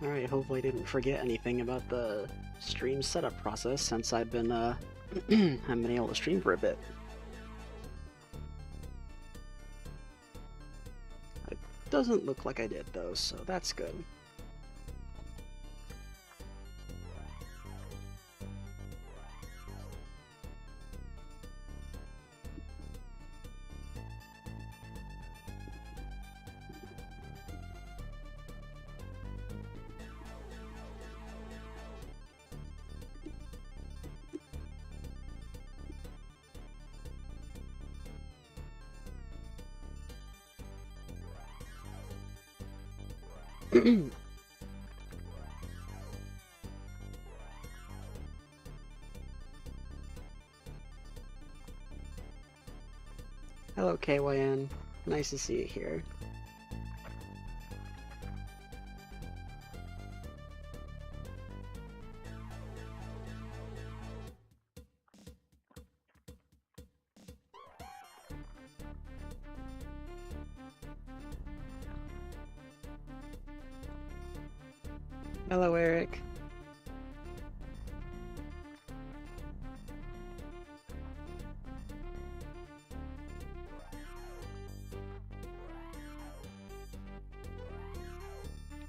Alright, hopefully I didn't forget anything about the stream setup process since I've been, haven't been able to stream for a bit. It doesn't look like I did, though, so that's good. Hello, KYN. Nice to see you here. Hello, Eric.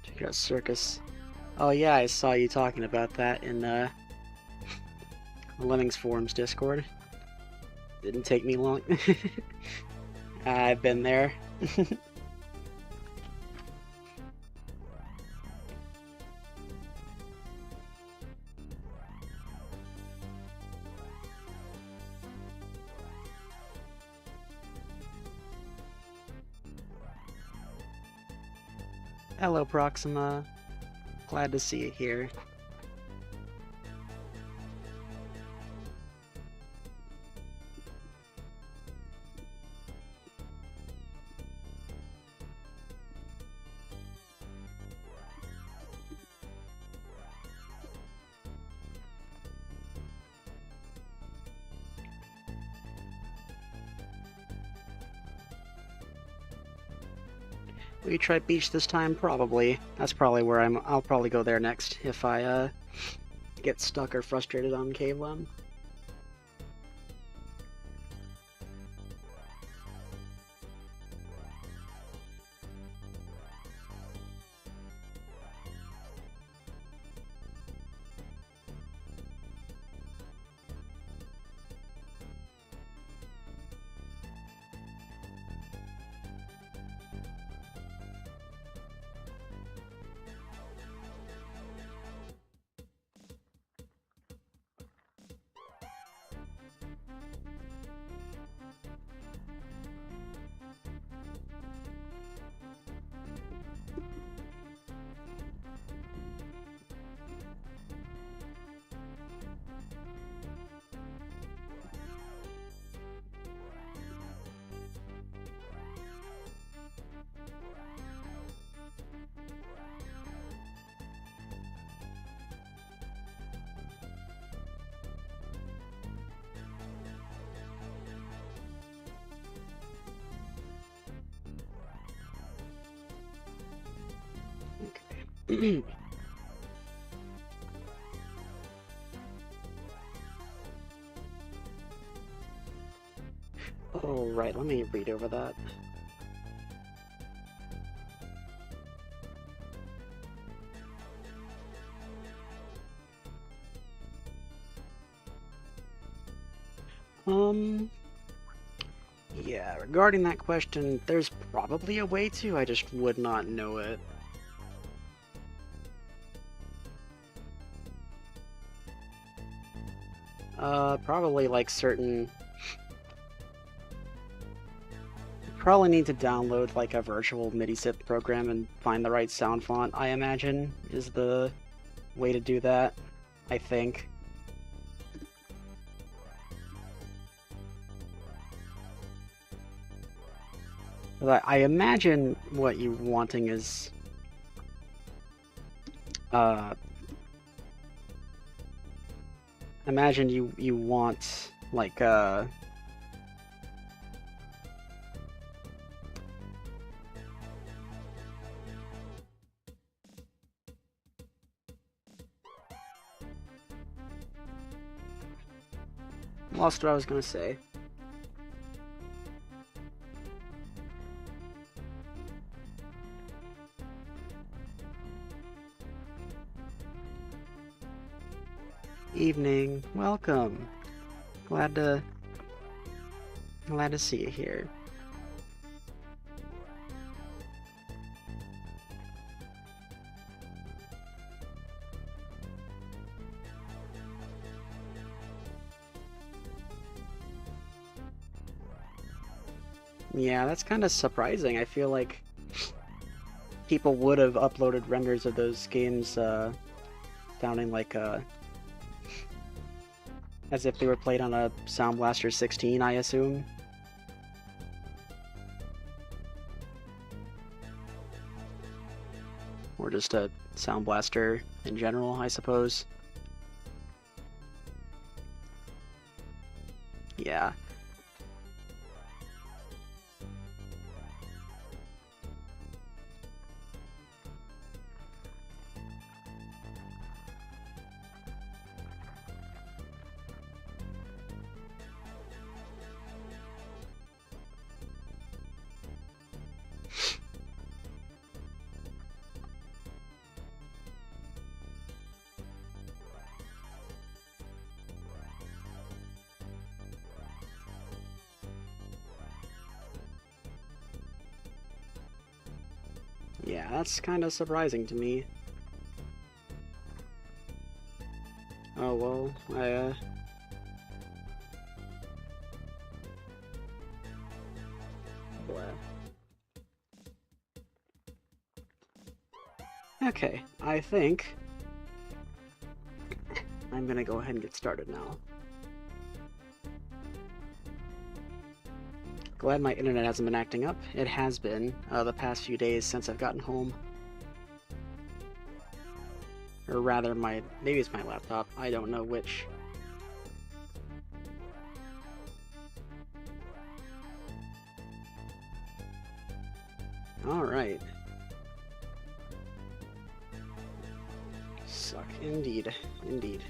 Check out Circus. Oh yeah, I saw you talking about that in the Lemmings forums Discord. Didn't take me long. I've been there. Hello, Proxima. Glad to see you here. Will you try beach this time? Probably. That's probably where I'll probably go there next if I get stuck or frustrated on Cave Lem. Okay. Oh, right, let me read over that. Yeah, regarding that question, there's probably a way to, I just would not know it. Probably like certain... Probably need to download like a virtual MIDI synth program and find the right sound font, I imagine, is the way to do that, I think. But I imagine what you're wanting is... imagine you want, like, Lost what I was gonna say. Evening, welcome. Glad to see you here. Yeah, that's kind of surprising. I feel like people would have uploaded renders of those games sounding like as if they were played on a Sound Blaster 16, I assume. Or just a Sound Blaster in general, I suppose. Yeah. Yeah, that's kind of surprising to me. Oh well, blah. Okay, I think I'm gonna go ahead and get started now. Glad my internet hasn't been acting up. It has been the past few days since I've gotten home. Or rather, maybe it's my laptop. I don't know which. Alright. Suck. Indeed. Indeed.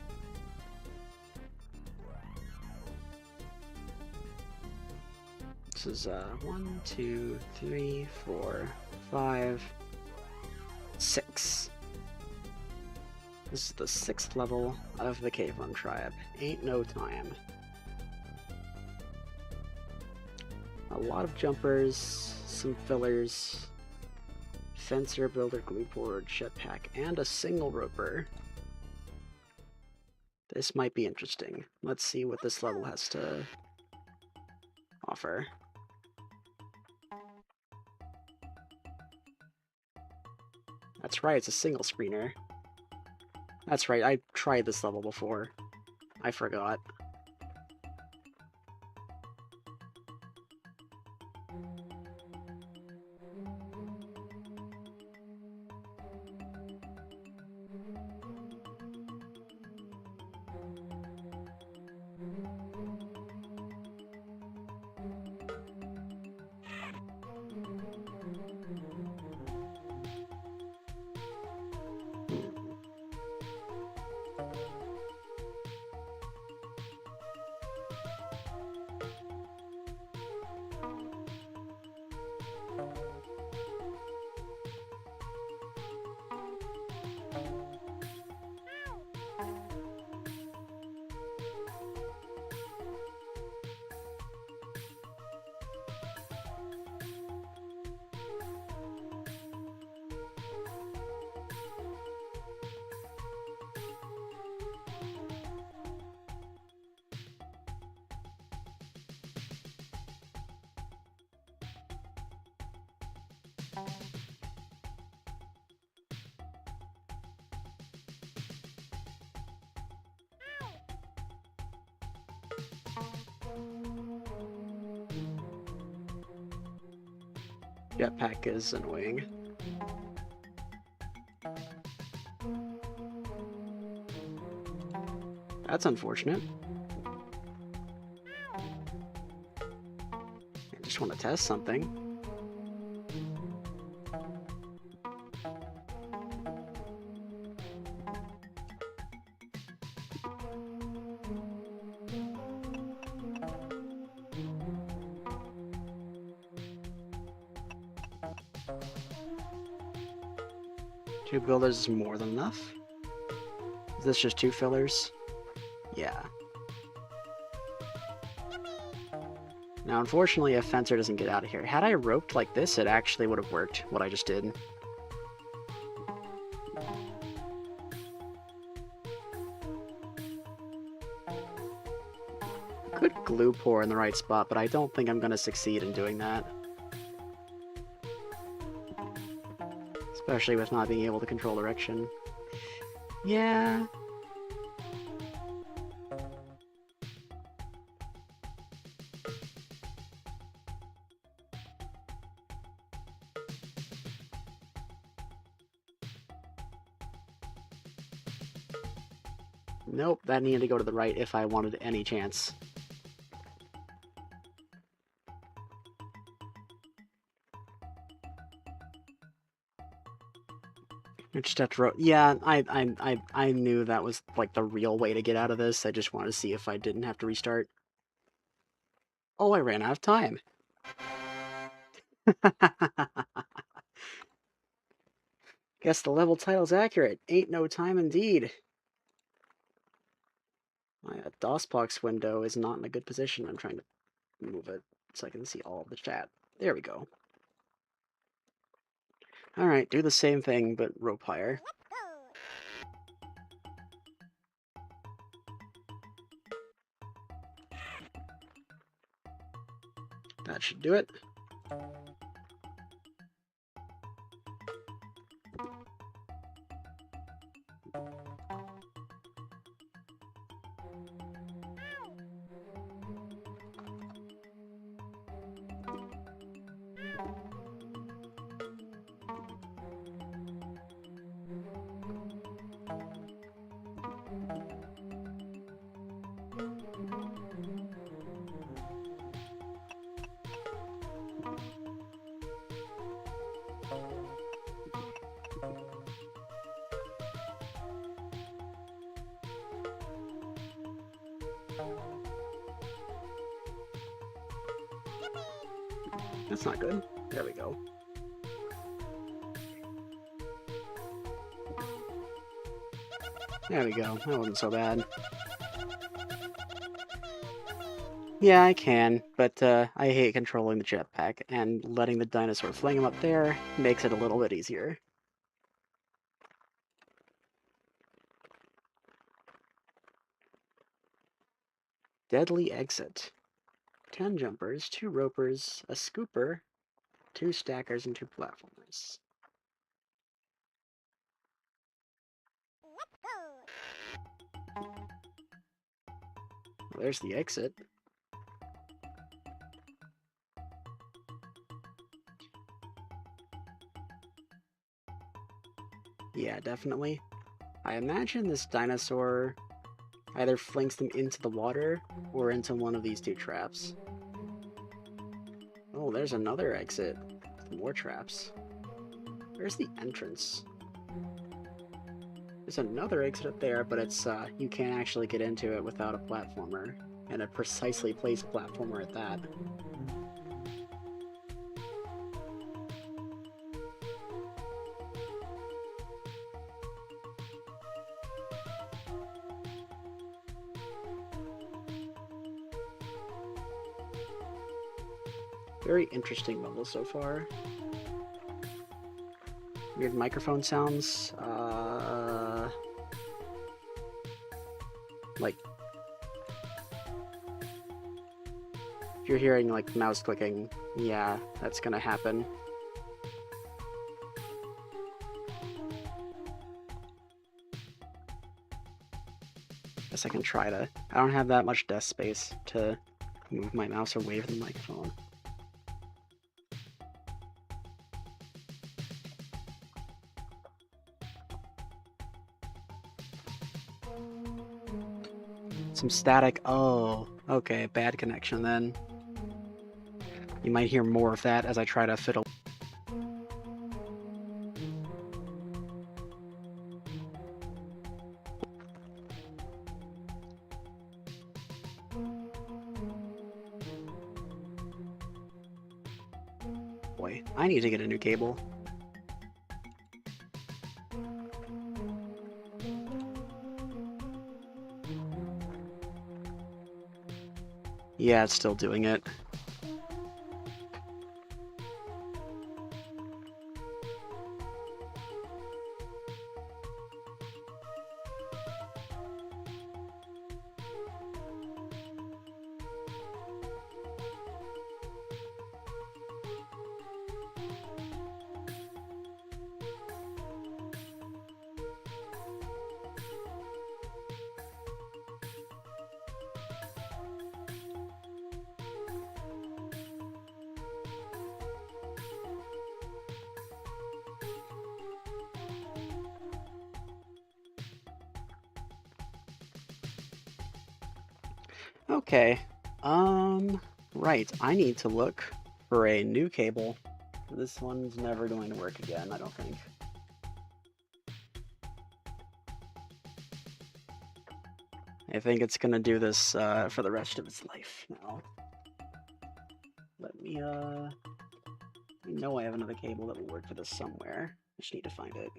This is 1, 2, 3, 4, 5, 6. This is the 6th level of the Caveland Tribe. Ain't no time. A lot of jumpers, some fillers, fencer, builder, glue board, jetpack, and a single roper. This might be interesting. Let's see what this level has to offer. That's right, it's a single screener. That's right, I tried this level before. I forgot. Jetpack is annoying. That's unfortunate. I just want to test something. 2 builders is more than enough. Is this just 2 fillers? Yeah. Now, unfortunately, a fencer doesn't get out of here. Had I roped like this, it actually would have worked, what I just did. Could glue pour in the right spot, but I don't think I'm going to succeed in doing that. Especially with not being able to control direction. Yeah. Nope, that needed to go to the right if I wanted any chance. I just have to yeah, I knew that was like the real way to get out of this. I just wanted to see if I didn't have to restart. Oh, I ran out of time. Guess the level title's accurate. Ain't no time indeed. My DOSBox window is not in a good position. I'm trying to move it so I can see all of the chat. There we go. Alright, do the same thing, but rope higher. That should do it. That's not good. There we go. There we go. That wasn't so bad. Yeah, I can, but I hate controlling the jetpack, and letting the dinosaur fling him up there makes it a little bit easier. Deadly exit. 10 jumpers, 2 ropers, a scooper, 2 stackers, and 2 platformers. Well, there's the exit. Yeah, definitely. I imagine this dinosaur either flings them into the water or into one of these 2 traps. Oh, there's another exit. More traps. Where's the entrance? There's another exit up there, but it's you can't actually get into it without a platformer, and a precisely placed platformer at that. Very interesting level so far. Weird microphone sounds. Like, if you're hearing like mouse clicking, yeah, that's gonna happen. Guess I can try to. I don't have that much desk space to move my mouse away from the microphone. Some static. Oh, okay, bad connection then. You might hear more of that as I try to fiddle. Boy, I need to get a new cable. Yeah, it's still doing it. Okay. Right. I need to look for a new cable. This one's never going to work again, I don't think. I think it's gonna do this for the rest of its life now. Let me I know I have another cable that will work for this somewhere. I just need to find it.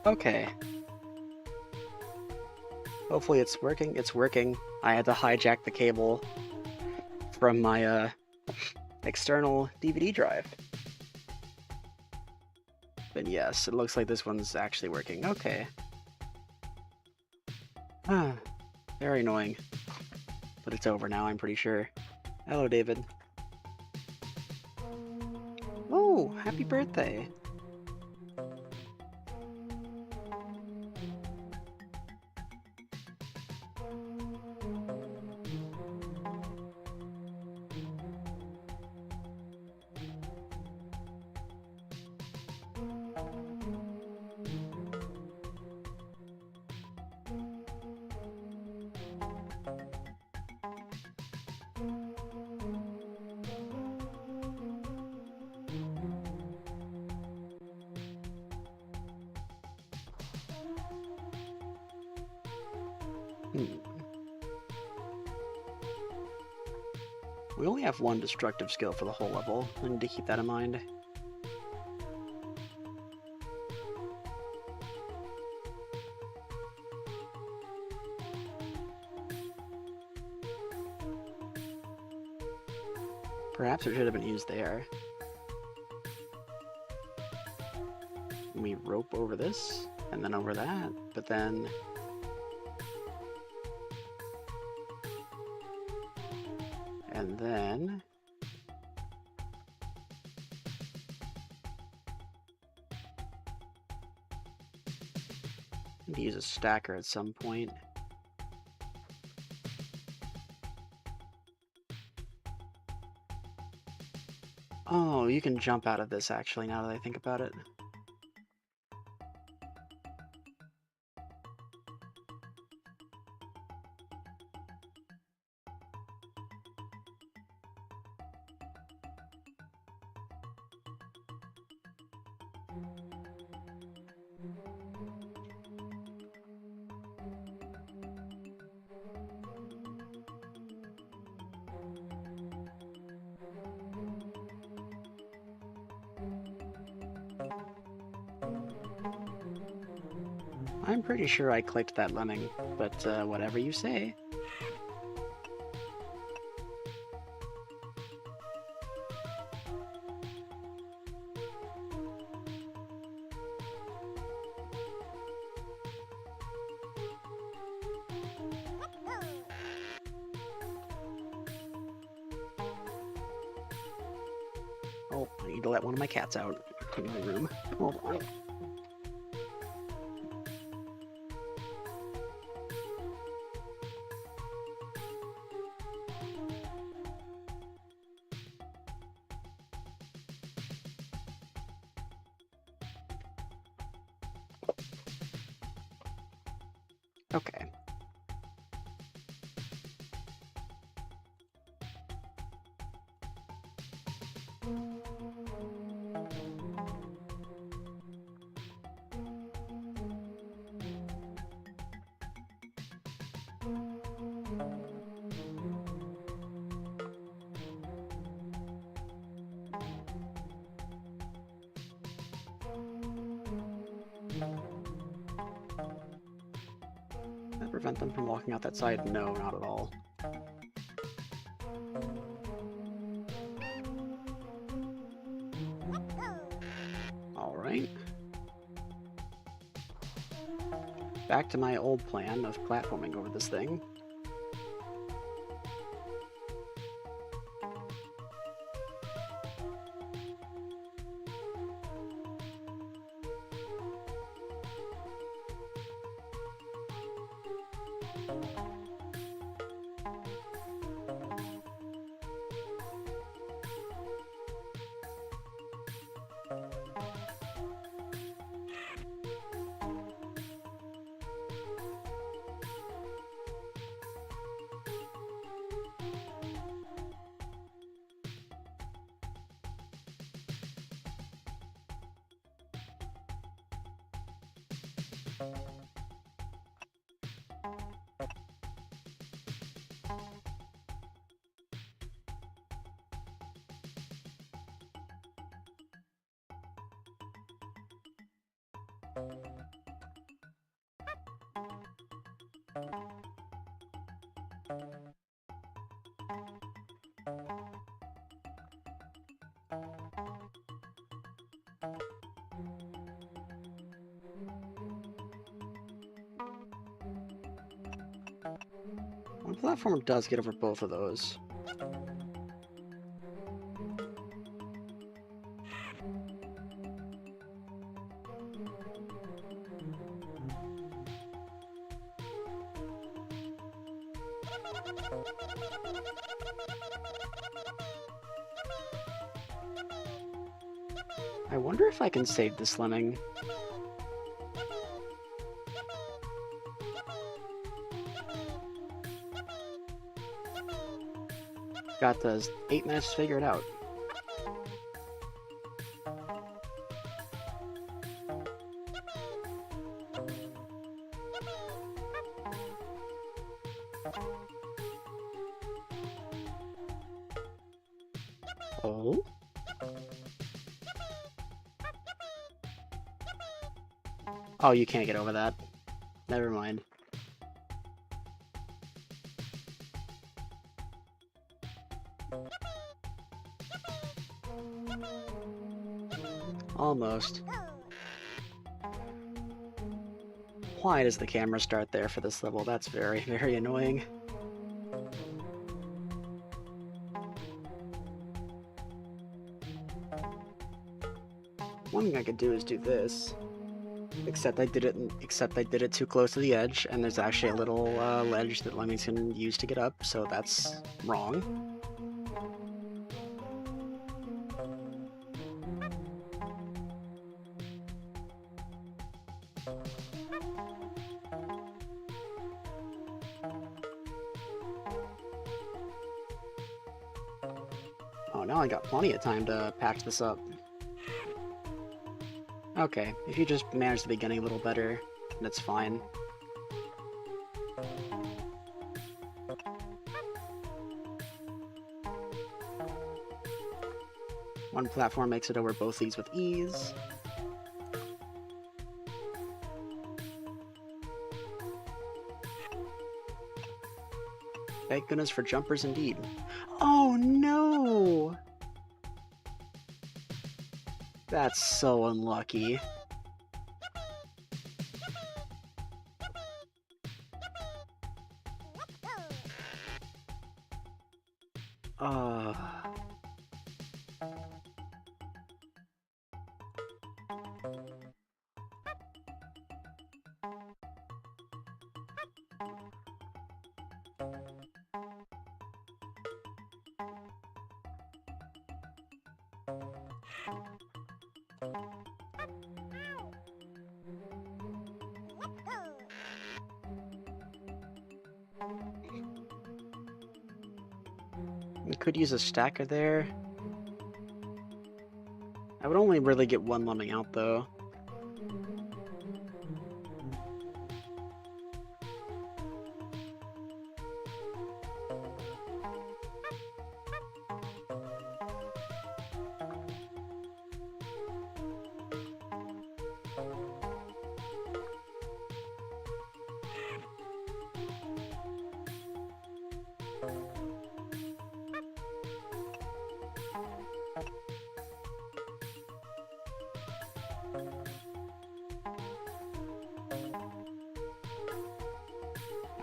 Okay. Hopefully it's working. It's working. I had to hijack the cable from my external DVD drive. But yes, it looks like this one's actually working. Okay. Ah, very annoying. But it's over now, I'm pretty sure. Hello, David. Oh, happy birthday. We only have one destructive skill for the whole level. I need to keep that in mind. Perhaps it should have been used there. We rope over this, and then over that, but then... And then... Maybe use a stacker at some point. Oh, you can jump out of this actually, now that I think about it. I'm pretty sure I clicked that lemming, but whatever you say. Oh, I need to let one of my cats out in my room. Hold on. Okay. That prevent them from walking out that side? No, not at all. Alright. Back to my old plan of platforming over this thing. One platformer does get over both of those. I wonder if I can save this Lemming. Got the 8 minutes to figure it out. Oh? Oh, you can't get over that. Never mind. Almost. Why does the camera start there for this level? That's very, very annoying. One thing I could do is do this. Except I did it too close to the edge, and there's actually a little ledge that Lemmings can use to get up, so that's wrong. Oh, now I got plenty of time to patch this up. Okay, if you just manage the beginning a little better, that's fine. One platform makes it over both these with ease. Thank goodness for jumpers indeed. Oh no! That's so unlucky. could use a stacker there. I would only really get one lemming out, though.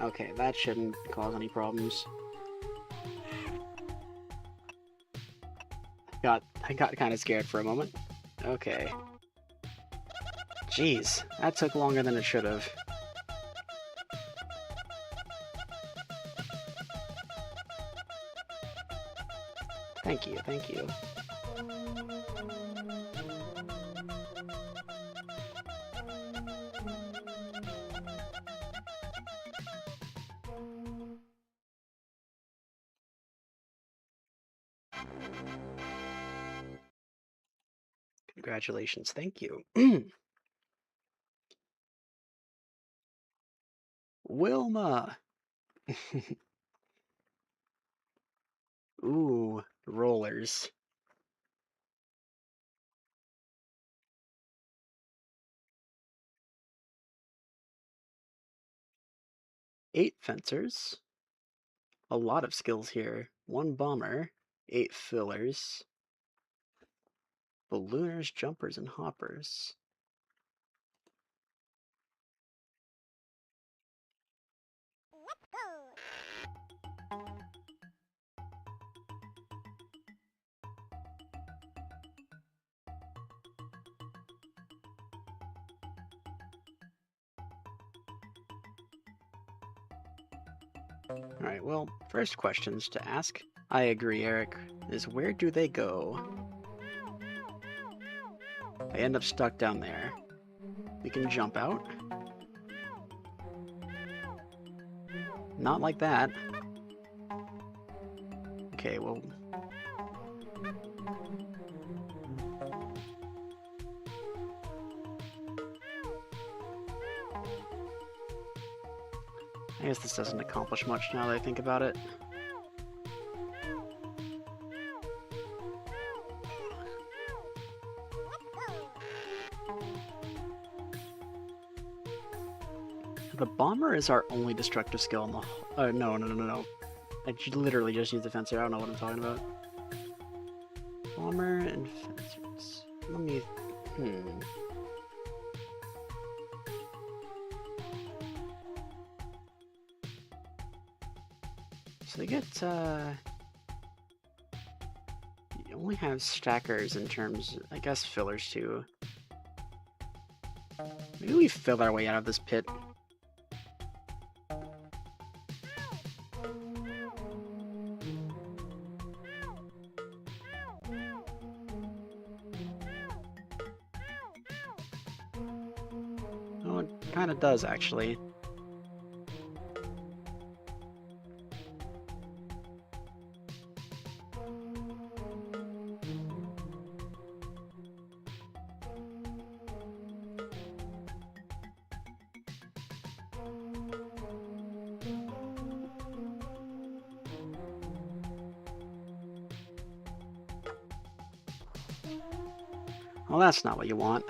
Okay, that shouldn't cause any problems. I got kind of scared for a moment. Okay. Jeez, that took longer than it should have. Thank you, thank you. Congratulations, thank you. Wilma! Ooh, rollers. Eight fencers. A lot of skills here. One bomber. 8 fillers. Ballooners, jumpers, and hoppers. Alright, well, first questions to ask. I agree, Eric, is where do they go? I end up stuck down there. We can jump out. Not like that. Okay, well... I guess this doesn't accomplish much now that I think about it. The bomber is our only destructive skill in the... no. I literally just used the fencer. I don't know what I'm talking about. Bomber and fencers. Let me... So they get, you only have stackers in terms... I guess fillers too. Maybe we fill our way out of this pit. Oh, it kind of does, actually. Well, that's not what you want.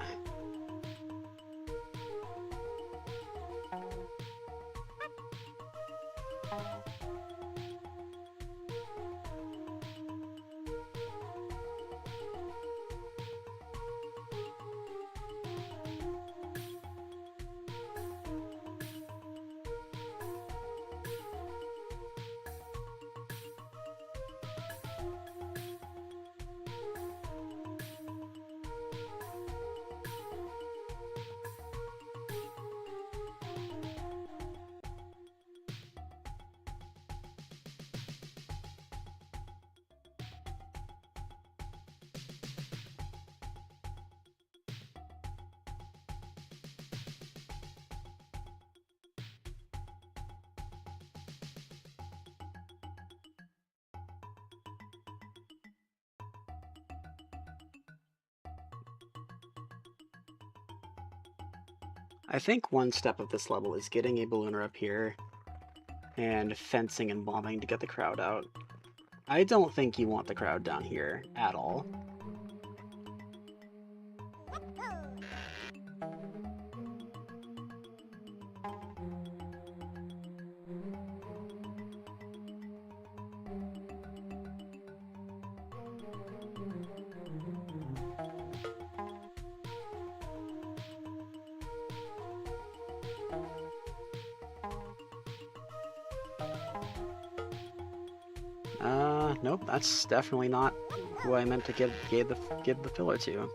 I think one step of this level is getting a ballooner up here and fencing and bombing to get the crowd out. I don't think you want the crowd down here at all. Nope, that's definitely not who I meant to give the filler to.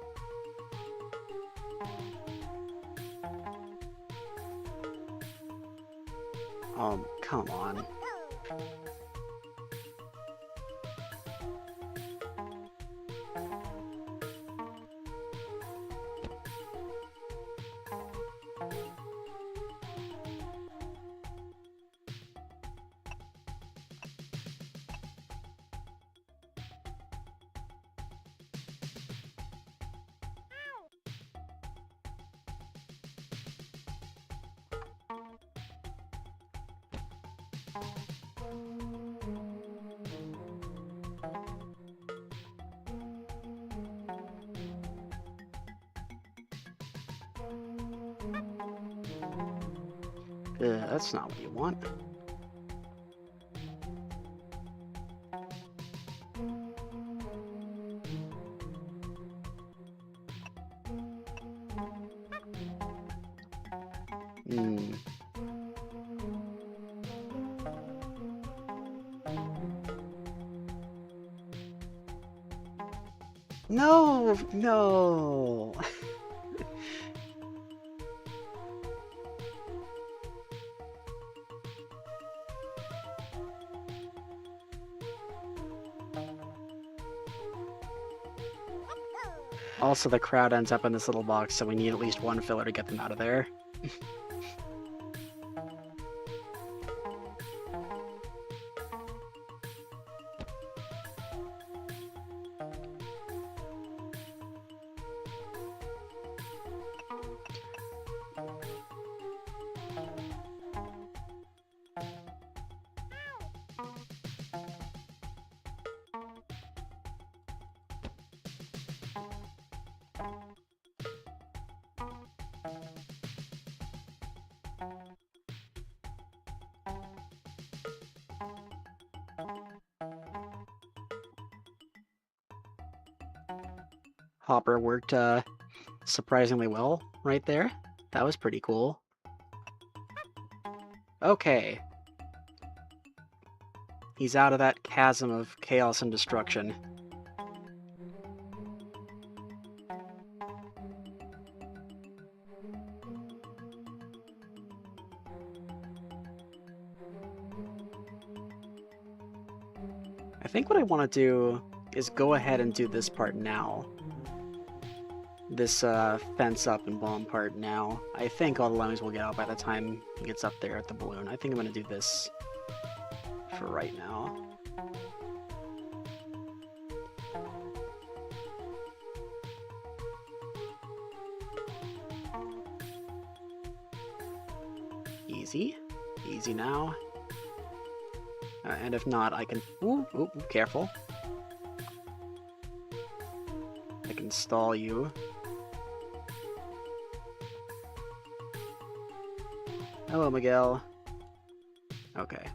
Come on. That's not what you want. No, no. Also, the crowd ends up in this little box, so we need at least one filler to get them out of there. Hopper worked surprisingly well right there. That was pretty cool. Okay. He's out of that chasm of chaos and destruction. I think what I want to do is go ahead and do this part now. This fence up and bomb part now. I think all the lemmings will get out by the time he gets up there at the balloon. I think I'm going to do this for right now. Easy. Easy now. And if not, I can... Ooh, careful. I can stall you. Hello, Miguel. Okay.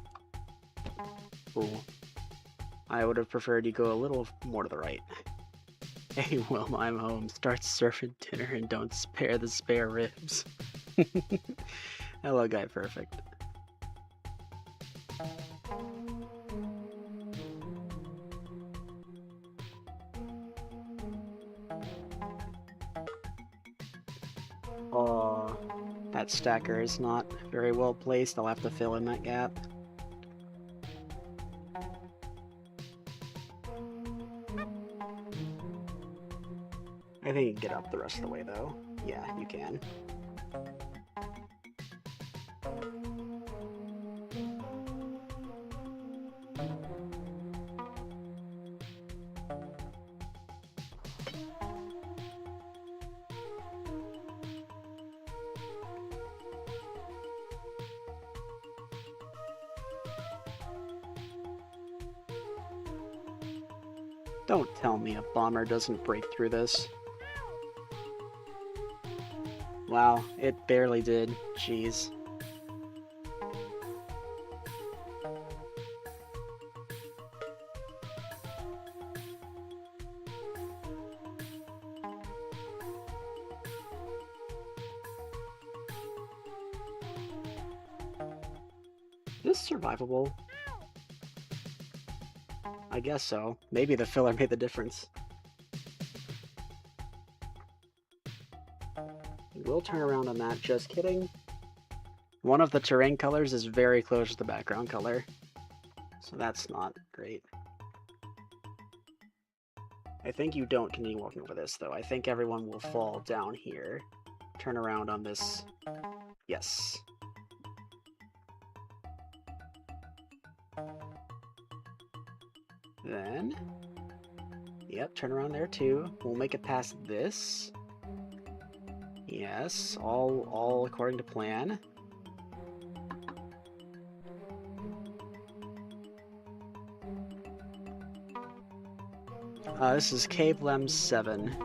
Ooh. I would have preferred you go a little more to the right. Hey, Wilma, I'm home. Start serving dinner and don't spare the spare ribs. Hello, Guy Perfect. Oh, that stacker is not very well placed. I'll have to fill in that gap. I think you can get up the rest of the way, though. Yeah, you can. Don't tell me a bomber doesn't break through this. Wow, it barely did. Jeez. Is this survivable? I guess so. Maybe the filler made the difference. We'll turn around on that, just kidding. One of the terrain colors is very close to the background color, so that's not great. I think you don't continue walking over this, though. I think everyone will fall down here. Turn around on this. Yes. Then, yep, turn around there too. We'll make it past this. Yes, all according to plan. This is Cave Lem 7.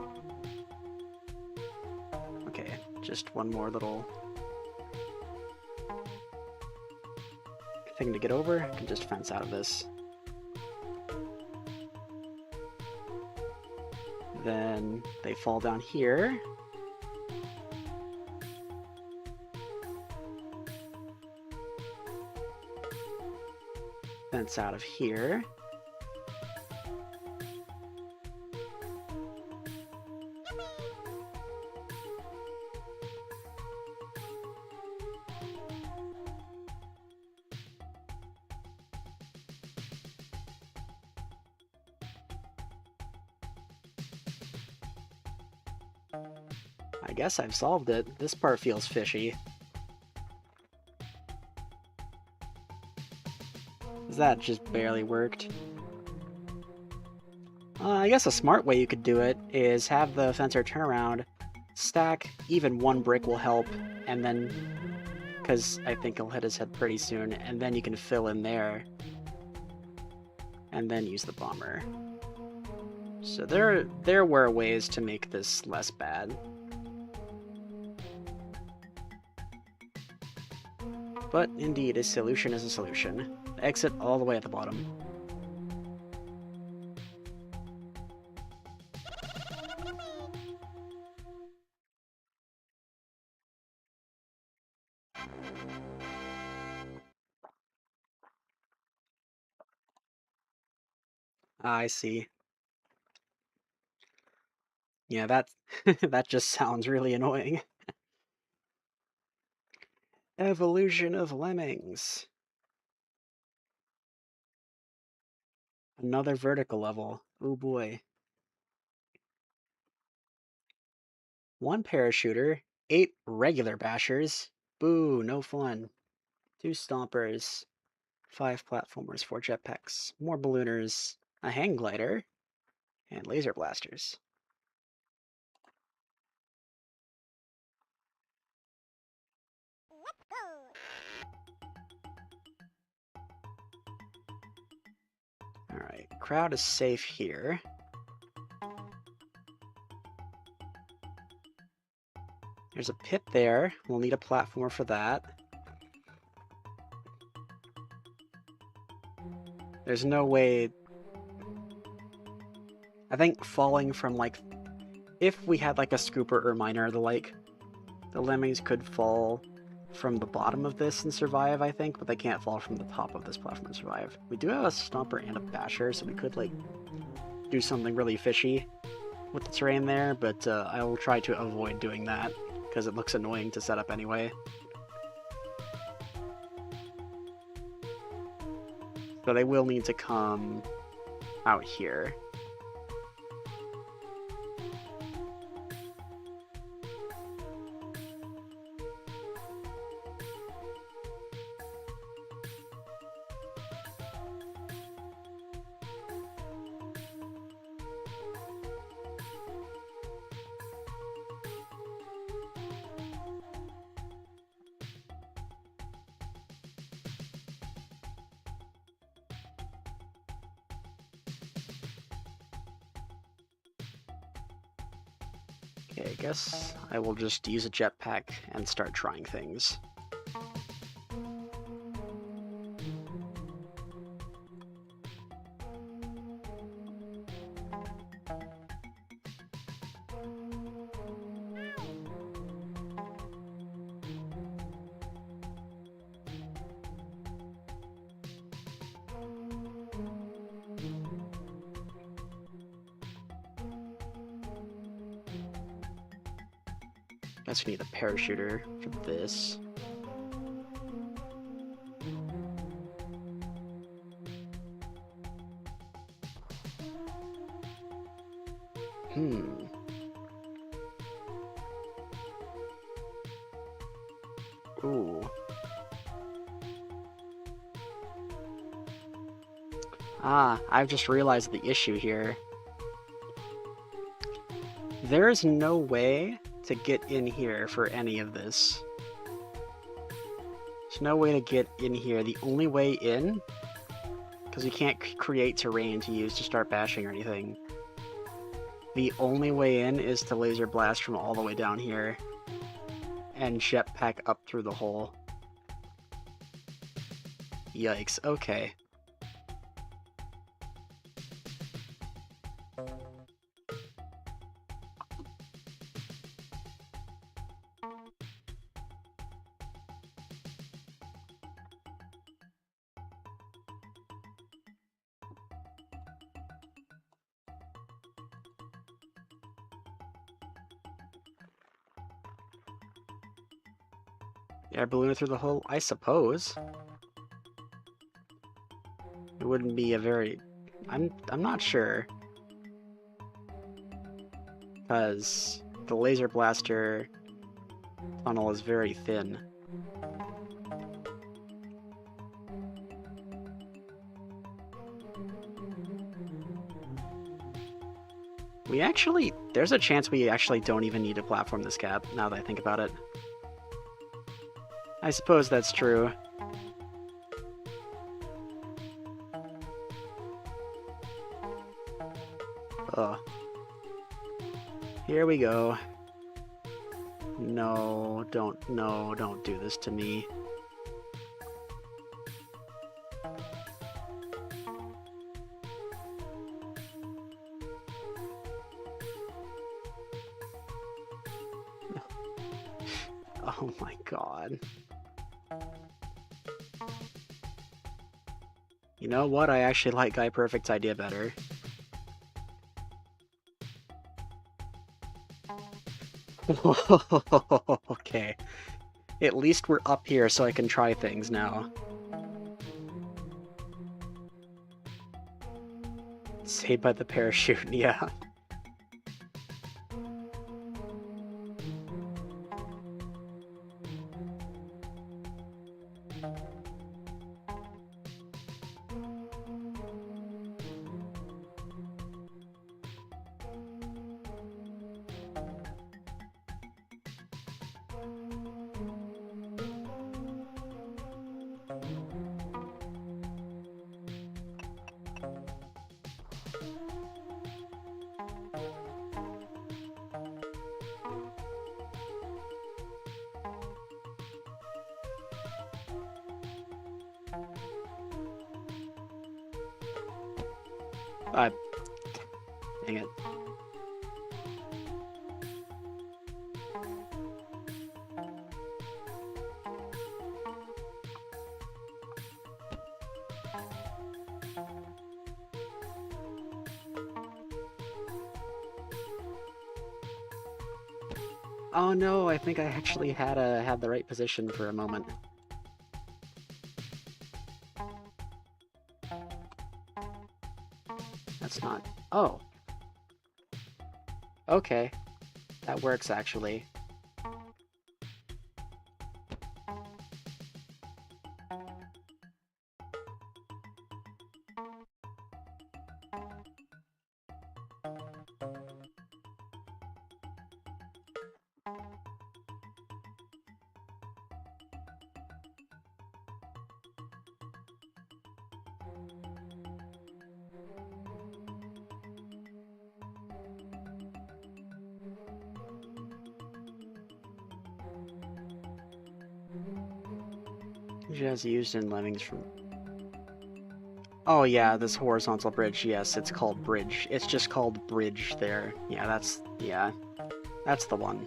Okay, just one more little thing to get over. I can just fence out of this. Then they fall down here. Fence out of here. I guess I've solved it. This part feels fishy. That just barely worked. I guess a smart way you could do it is have the fencer turn around, stack, even one brick will help, and then, because I think he'll hit his head pretty soon, and then you can fill in there, and then use the bomber. So there were ways to make this less bad. But indeed, a solution is a solution. Exit all the way at the bottom. I see. Yeah, that that just sounds really annoying. Evolution of Lemmings. Another vertical level. Oh boy. One parachuter, 8 regular bashers. Boo, no fun. 2 stompers, 5 platformers, 4 jetpacks, more ballooners, a hang glider, and laser blasters. Alright, crowd is safe here. There's a pit there. We'll need a platformer for that. There's no way... I think falling from, like... If we had, like, a scooper or miner or the like, the lemmings could fall from the bottom of this and survive, I think, but they can't fall from the top of this platform and survive. We do have a stomper and a basher, so we could, like, do something really fishy with the terrain there, but I will try to avoid doing that, because it looks annoying to set up anyway. So they will need to come out here. Okay, I guess I will just use a jetpack and start trying things. Guess we need a parachuter for this. Ooh. Ah, I've just realized the issue here. There is no way to get in here for any of this. There's no way to get in here. The only way in, because we can't create terrain to use to start bashing or anything. The only way in is to laser blast from all the way down here and jetpack up through the hole. Yikes, okay. Air balloon through the hole? I suppose. It wouldn't be a very... I'm not sure. Because the laser blaster tunnel is very thin. We actually... There's a chance we actually don't even need to platform this cap, now that I think about it. I suppose that's true. Ugh. Here we go. No, don't do this to me. Oh my god. You know what? I actually like Guy Perfect's idea better. Okay. At least we're up here so I can try things now. Saved by the parachute, yeah. Dang it. Oh no, I think I actually had the right position for a moment. That's not... Oh. Okay. That works, actually. As used in Lemmings from... Oh yeah, this horizontal bridge, yes, it's called bridge. It's just called bridge there. Yeah, that's the one.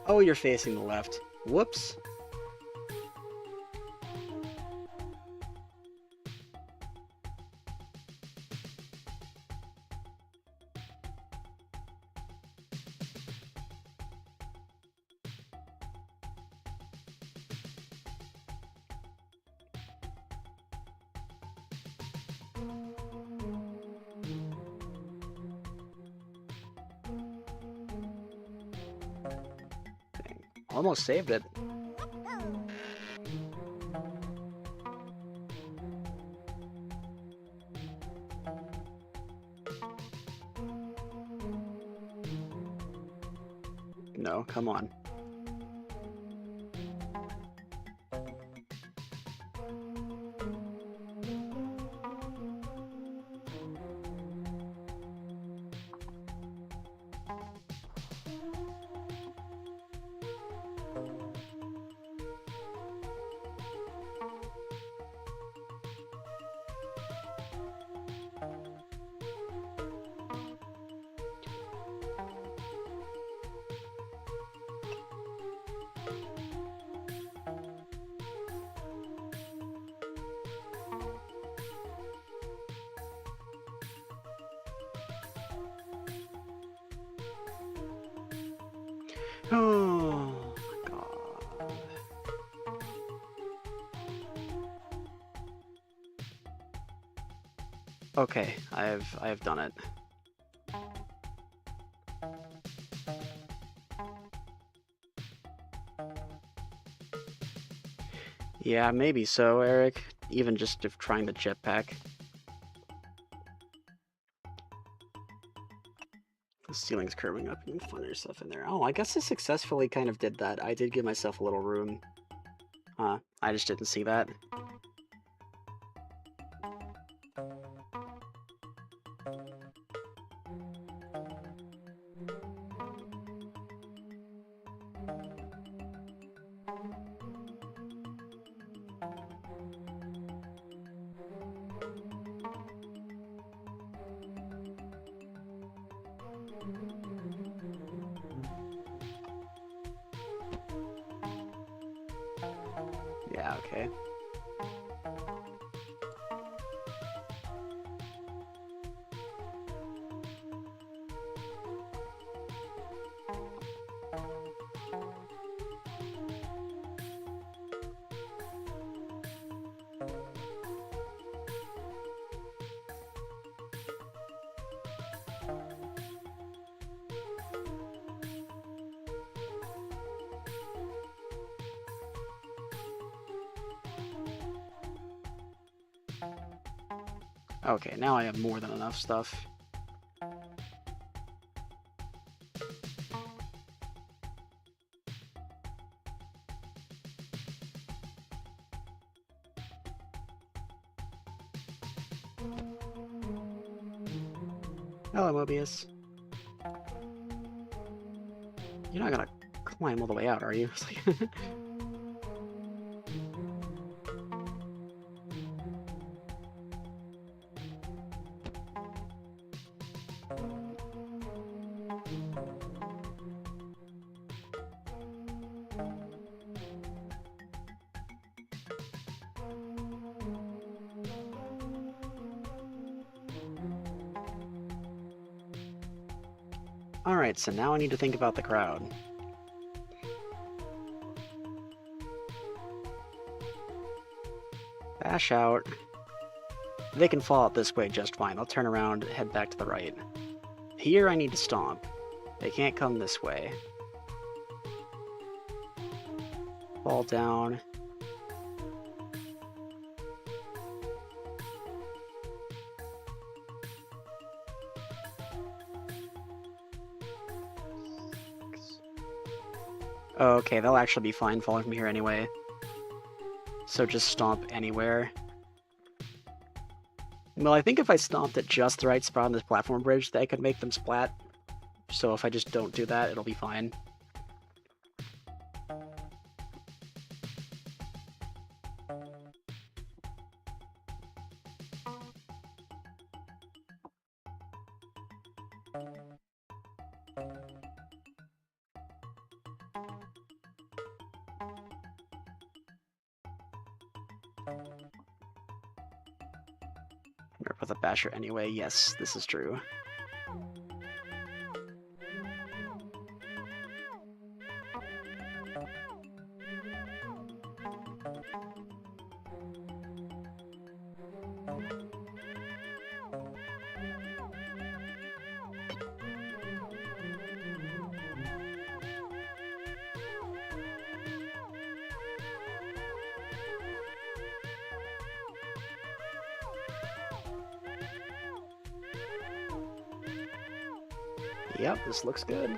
Oh, you're facing the left. Whoops. Dang. Almost saved it. No, come on. Oh my god. Okay, I've done it. Yeah, maybe so, Eric. Even just if trying the jetpack. The ceiling's curving up. You can find your stuff in there. Oh, I guess I successfully kind of did that. I did give myself a little room. I just didn't see that. Yeah, okay. Okay, now I have more than enough stuff. Hello, Mobius. You're not gonna climb all the way out, are you? Alright, so now I need to think about the crowd. Bash out. They can fall out this way just fine. I'll turn around, head back to the right. Here I need to stomp. They can't come this way. Fall down. Oh, okay, they'll actually be fine falling from here anyway. So just stomp anywhere. Well, I think if I stomped at just the right spot on this platform bridge, that could make them splat. So if I just don't do that, it'll be fine. Or with a basher anyway. Yes, this is true. Yep, this looks good.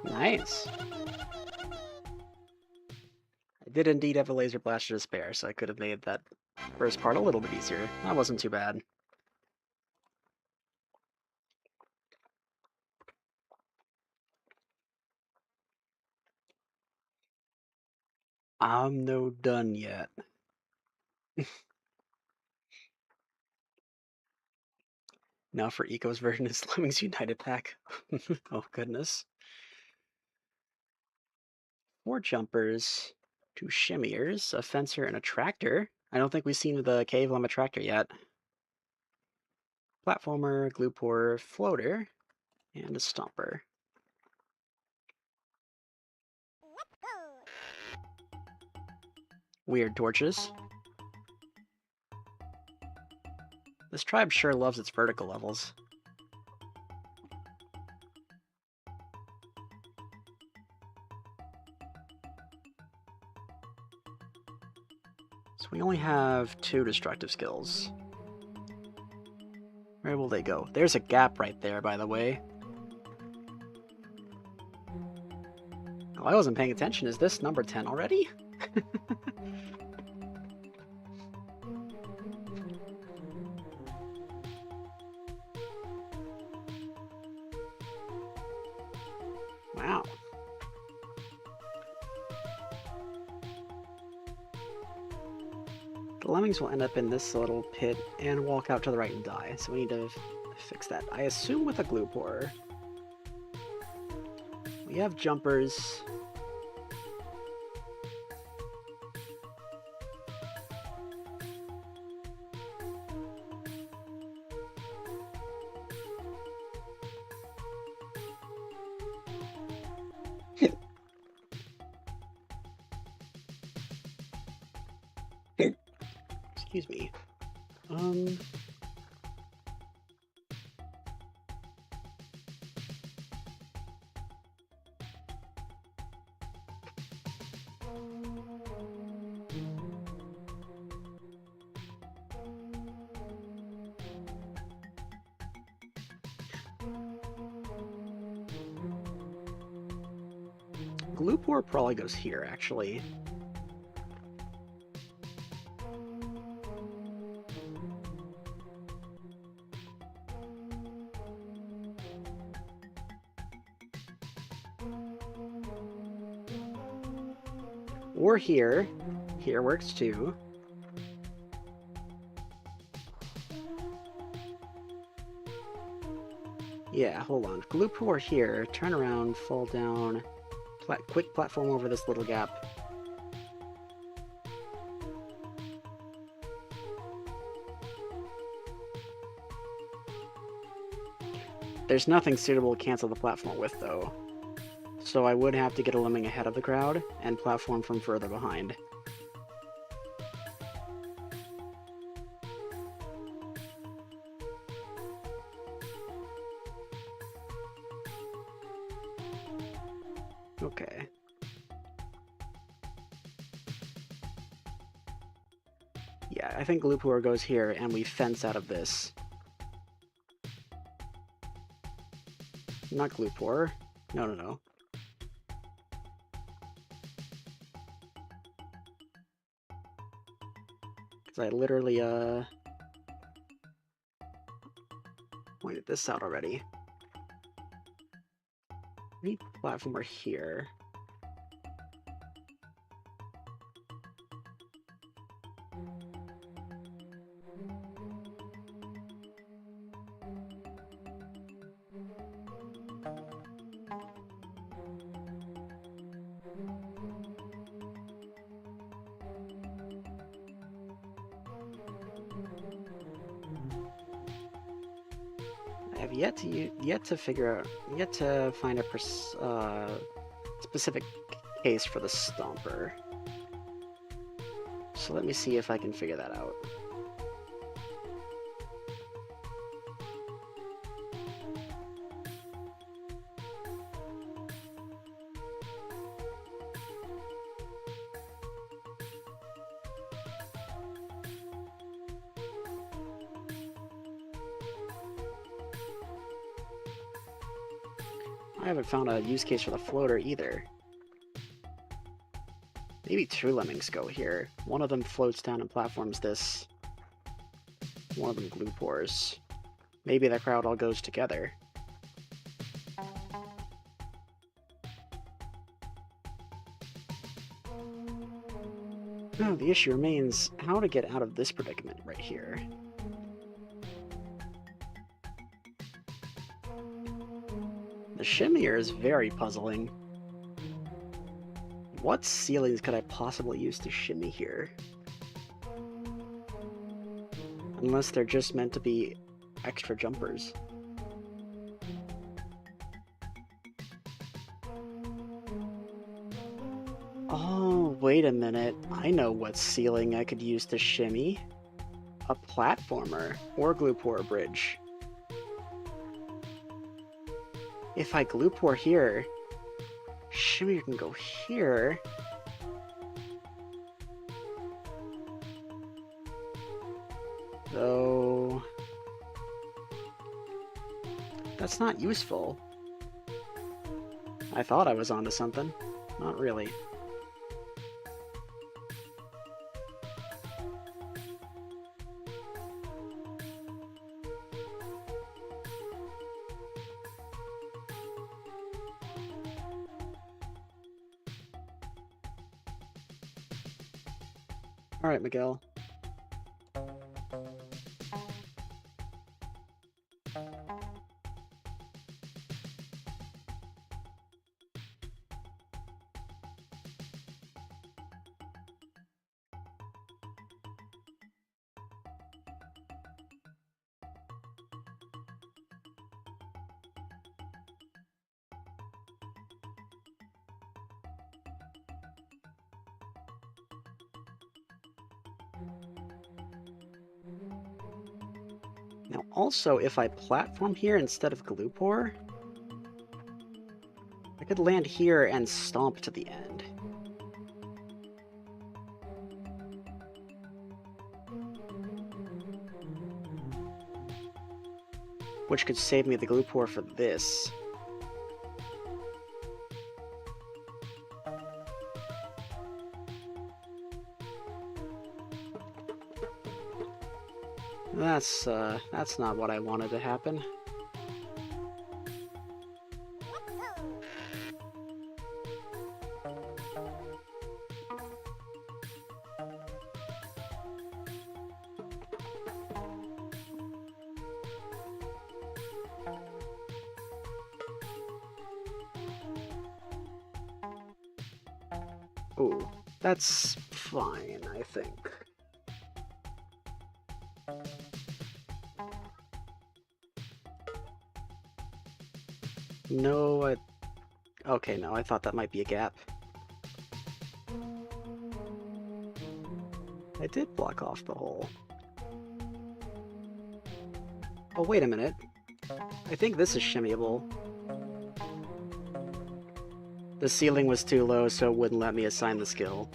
Nice. I did indeed have a laser blaster to spare, so I could have made that first part a little bit easier. That wasn't too bad. I'm no done yet. Now for Eco's version is Lemmings United Pack. Oh goodness. 4 jumpers, 2 shimmiers, a fencer, and a tractor. I don't think we've seen the Cave Llama tractor yet. Platformer, glue pour, floater, and a stomper. Weird torches. This tribe sure loves its vertical levels. So we only have 2 destructive skills. Where will they go? There's a gap right there, by the way. Oh, I wasn't paying attention. Is this number 10 already? Wow. The lemmings will end up in this little pit and walk out to the right and die, so we need to fix that. I assume with a glue pourer. We have jumpers. Excuse me. Glue pour probably goes here, actually. Or here. Here works too. Yeah, hold on. Glue pour here, turn around, fall down, quick platform over this little gap. There's nothing suitable to cancel the platform with, though. So I would have to get a lemming ahead of the crowd and platform from further behind. Yeah, I think glue pour goes here, and we fence out of this. Not glue pour. No, no, no. Because I literally, pointed this out already. I need platformer here. I have yet to find a specific case for the stomper. So let me see if I can figure that out. I haven't found a use case for the floater either. Maybe two lemmings go here. One of them floats down and platforms this. One of them glue pours. Maybe the crowd all goes together. No, the issue remains how to get out of this predicament right here. The shimmier is very puzzling. What ceilings could I possibly use to shimmy here? Unless they're just meant to be extra jumpers. Oh, wait a minute. I know what ceiling I could use to shimmy. A platformer or glue pour bridge. If I glue pour here, shimmy can go here. Though that's not useful. I thought I was onto something. Not really. Alright, Miguel. Now also, if I platform here instead of glue pour, I could land here and stomp to the end. Which could save me the glue pour for this. That's not what I wanted to happen. Ooh, that's fine, I think. No, okay, no, I thought that might be a gap. I did block off the hole. Oh, wait a minute. I think this is shimmyable. The ceiling was too low, so it wouldn't let me assign the skill.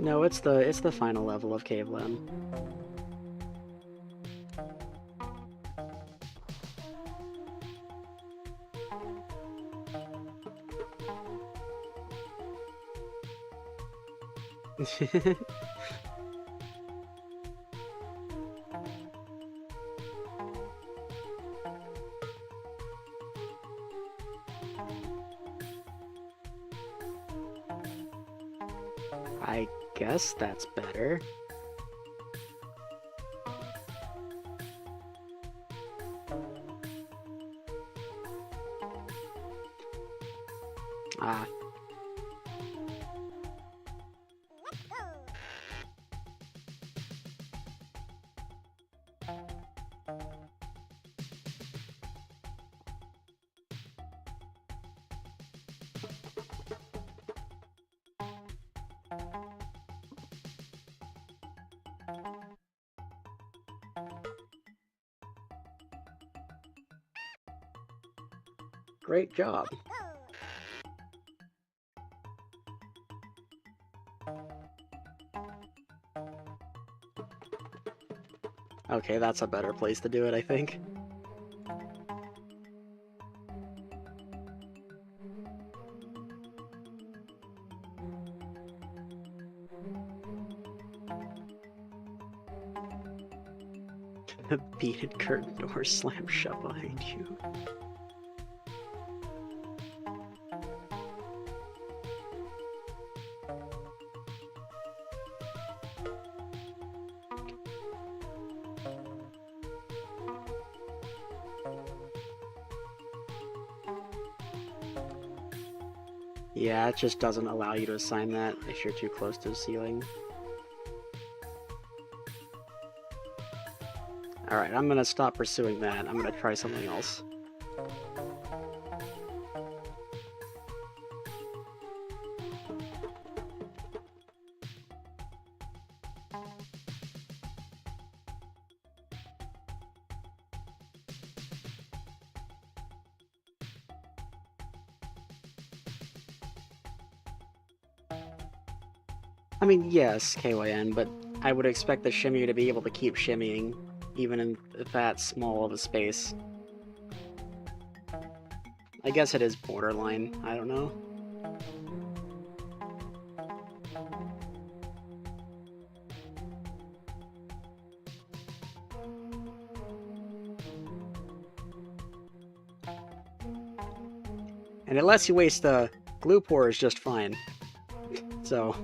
No, it's the final level of Caveland. I guess that's better. Ah. Great job. Okay, that's a better place to do it, I think. The beaded curtain door slammed shut behind you. Yeah, it just doesn't allow you to assign that if you're too close to the ceiling. Alright, I'm gonna stop pursuing that. I'm gonna try something else. I mean, yes, KYN, but I would expect the shimmy to be able to keep shimmying, even in that small of a space. I guess it is borderline, I don't know. And it lets you waste glue pores just fine. So...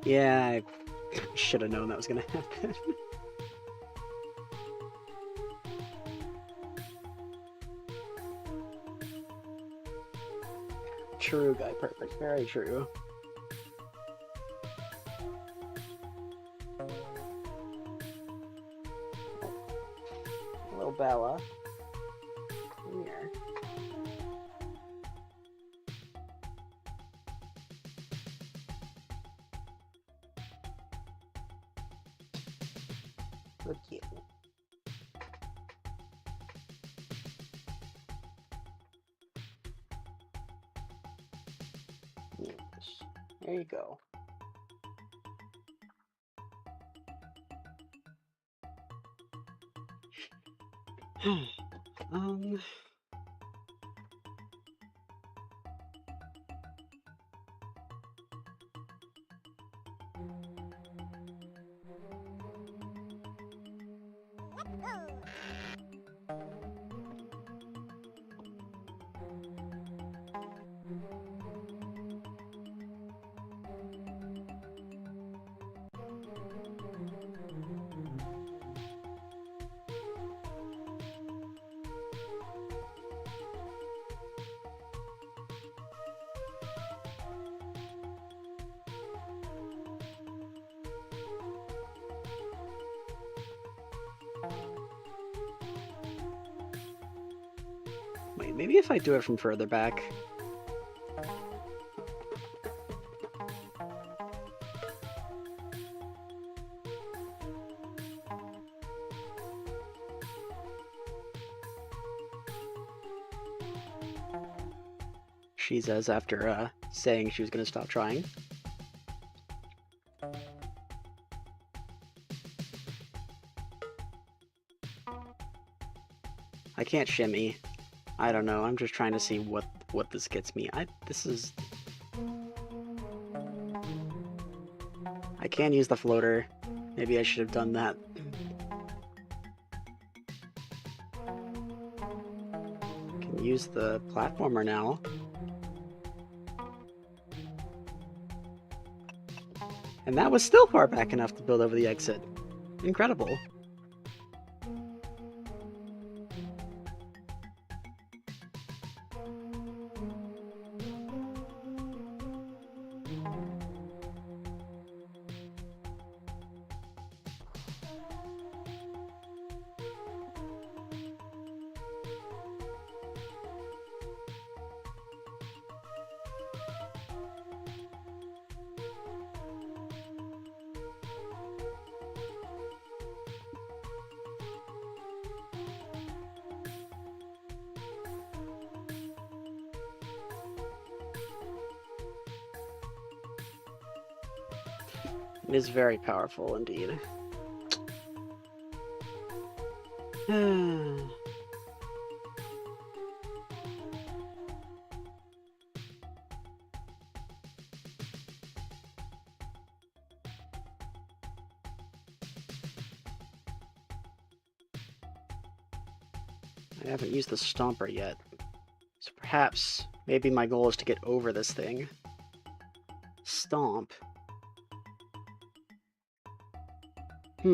yeah, I should have known that was gonna happen. True, Guy Perfect. Very true. Hello, Bella. Come here. Good kitty. Yes. There you go. um... Wait, maybe if I do it from further back. she says after saying she was going to stop trying. I can't shimmy. I don't know. I'm just trying to see what this gets me. I can use the floater. Maybe I should have done that. Can use the platformer now. And that was still far back enough to build over the exit. Incredible. It is very powerful indeed. I haven't used the stomper yet. So perhaps, maybe my goal is to get over this thing. Stomp. I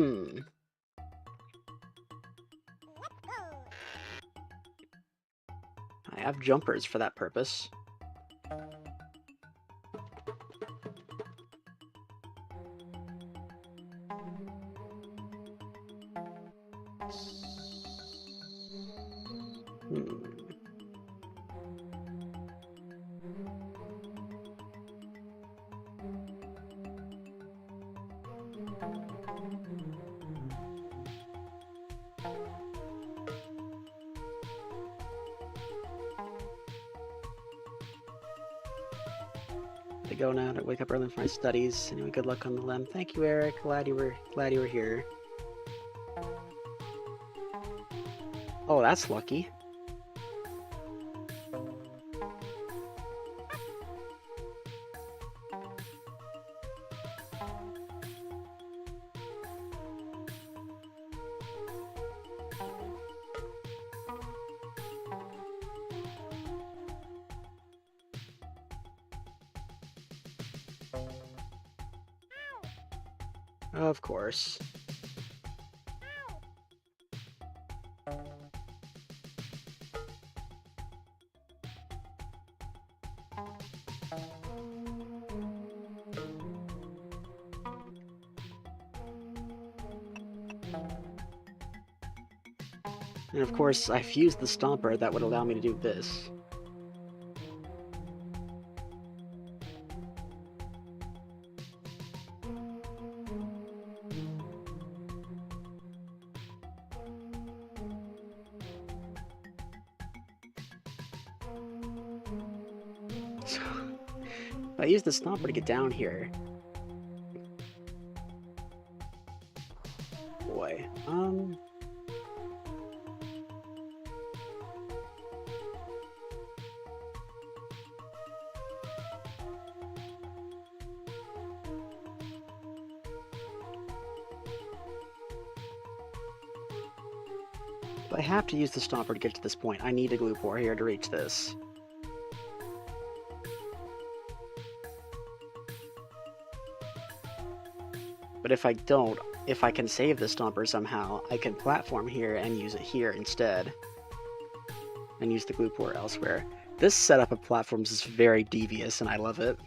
have jumpers for that purpose. To go now to wake up early for my studies. Anyway, good luck on the Lem. Thank you, Eric. Glad you were here. Oh, that's lucky. Of course. And of course, I've used the stomper that would allow me to do this. So, if I use the stomper to get down here. Boy, I have to use the stomper to get to this point. I need a glue pour here to reach this. But if I don't, if I can save the stomper somehow, I can platform here and use it here instead. And use the glue pour elsewhere. This setup of platforms is very devious and I love it.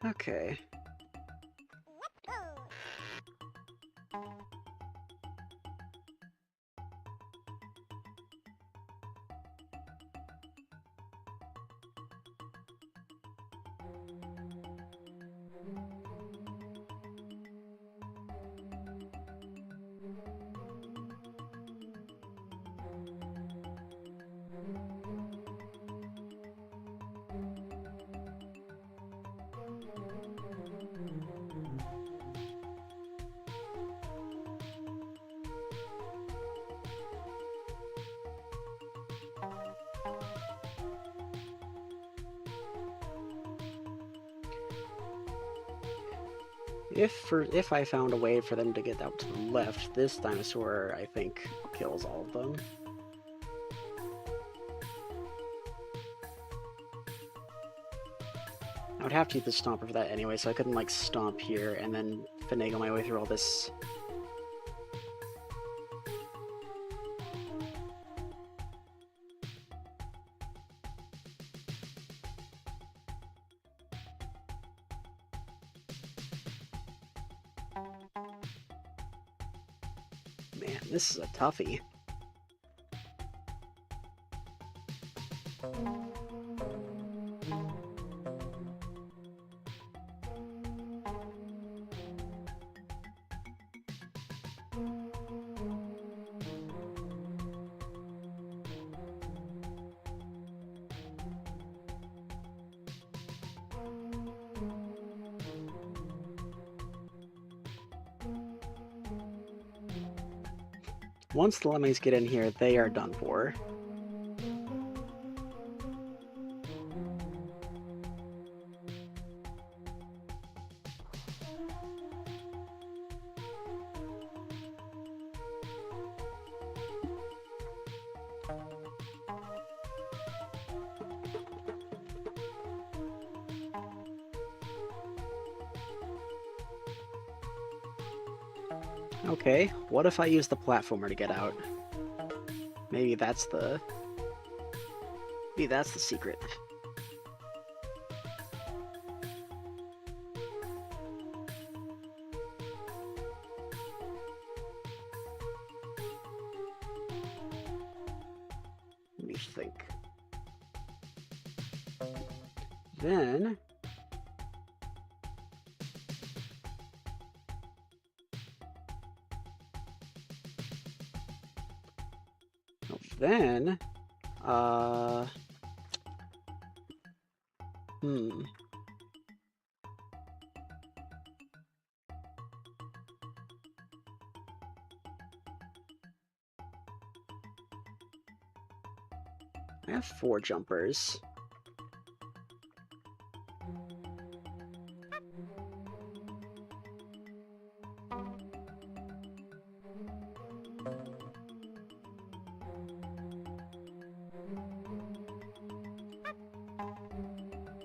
Okay. If I found a way for them to get out to the left, this dinosaur, I think, kills all of them. I would have to use the stomper for that anyway, so I couldn't, like, stomp here and then finagle my way through all this. Man, this is a toughie. Once the lemmings get in here, they are done for. Okay, what if I use the platformer to get out? Maybe that's the secret. Let me think. Then I have 4 jumpers.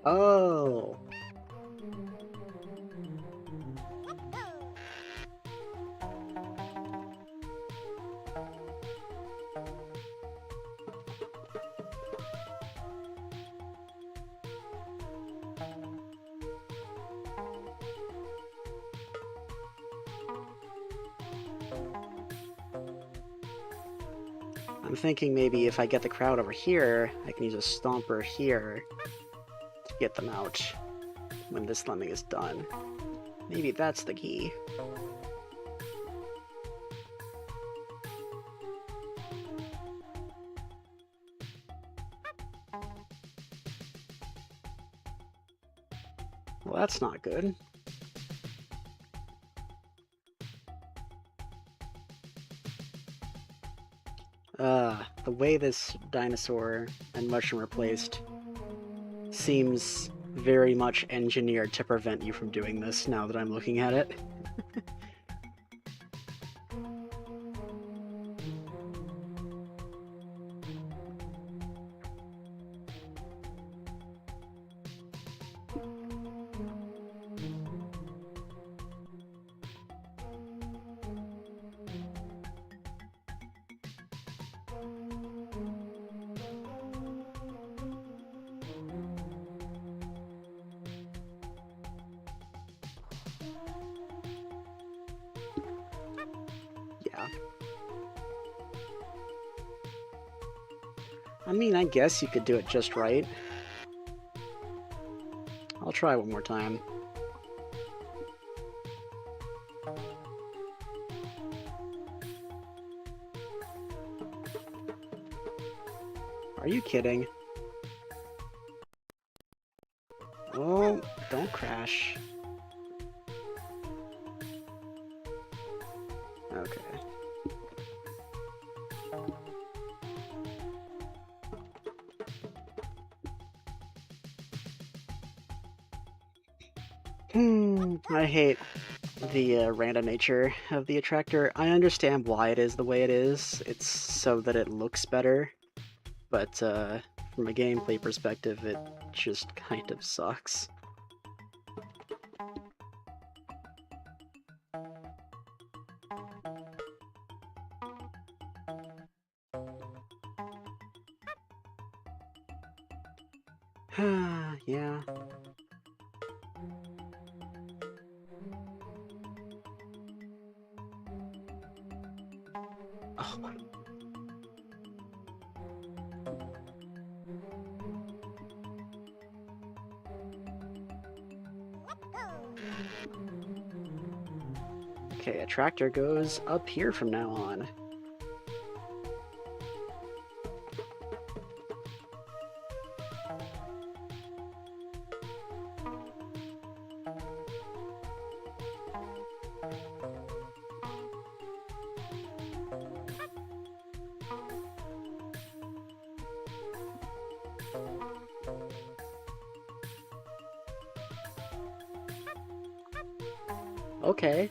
Oh. I'm thinking maybe if I get the crowd over here, I can use a stomper here to get them out when this lemming is done. Maybe that's the key. Well, that's not good. The way this dinosaur and mushroom are placed seems very much engineered to prevent you from doing this, now that I'm looking at it. Yeah. I mean, I guess you could do it just right. I'll try one more time. Are you kidding? Oh, don't crash. Okay. I hate the random nature of the attractor. I understand why it is the way it is. It's so that it looks better. But from a gameplay perspective, it just kind of sucks. Yeah. Oh. Okay, a tractor goes up here from now on. Okay.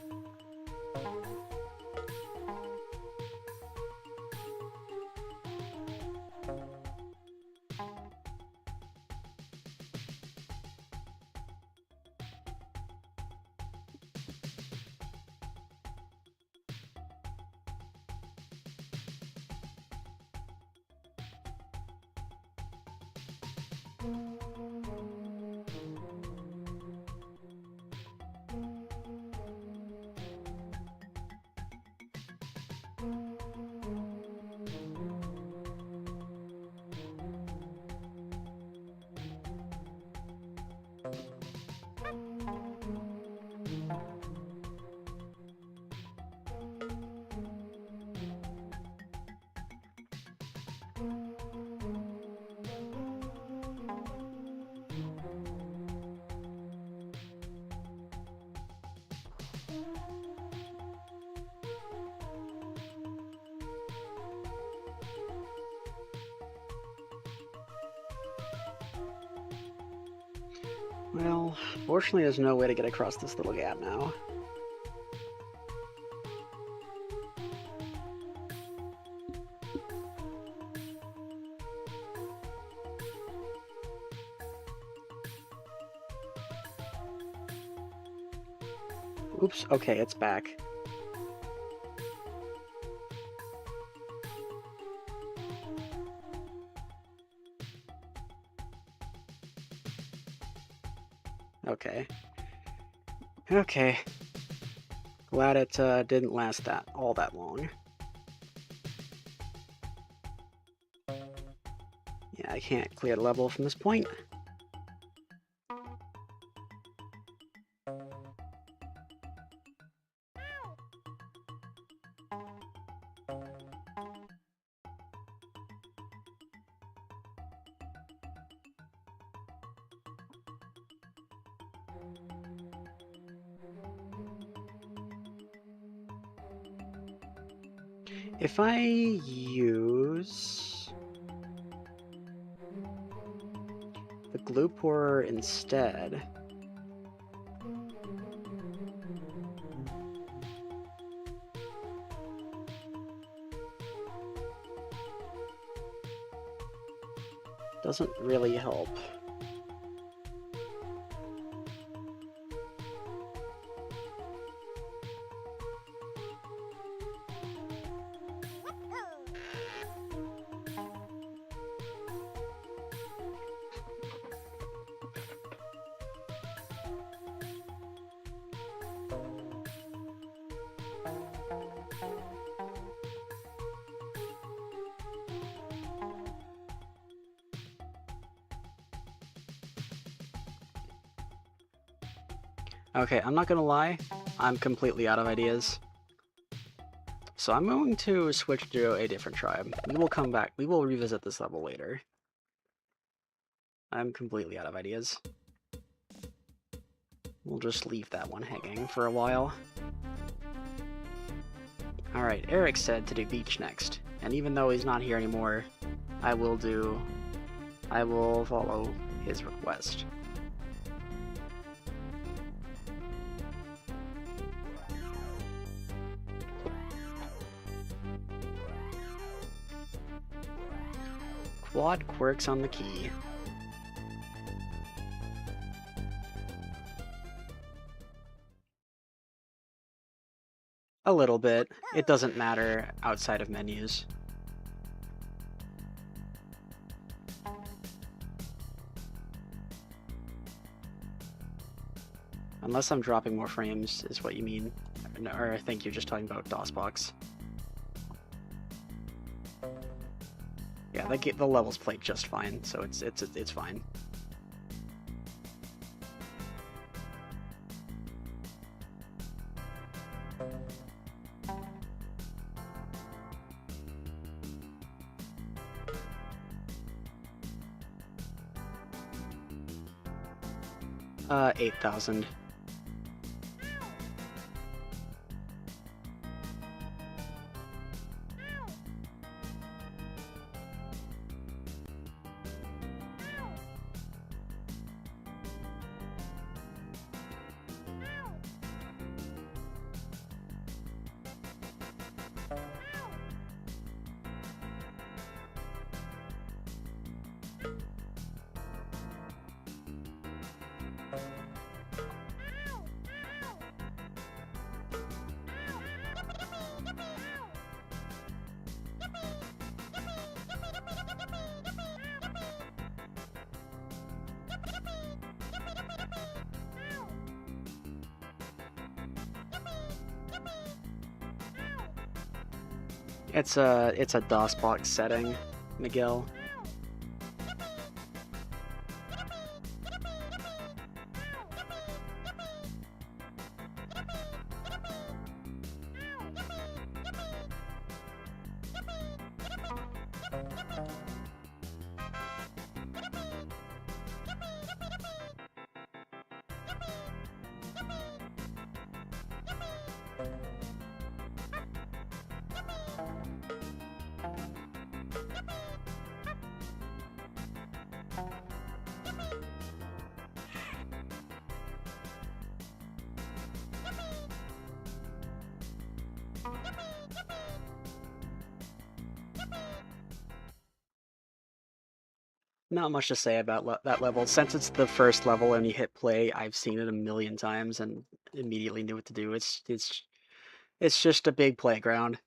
Well, fortunately there's no way to get across this little gap now. Oops, okay, it's back. Okay. Okay. Glad it didn't last all that long. Yeah, I can't clear the level from this point. If I use the glue pourer instead, doesn't really help. Okay, I'm not gonna lie, I'm completely out of ideas. So I'm going to switch to a different tribe. We will come back, we will revisit this level later. I'm completely out of ideas. We'll just leave that one hanging for a while. Alright, Eric said to do beach next, and even though he's not here anymore, I will follow his request. Quad quirks on the key. A little bit. It doesn't matter outside of menus. Unless I'm dropping more frames, is what you mean. Or I think you're just talking about DOSBox. Yeah, the levels played just fine, so it's fine. Uh, 8,000. It's a DOSBox setting, Miguel. Not much to say about that level. Since it's the first level and you hit play, I've seen it a million times and immediately knew what to do. It's just a big playground.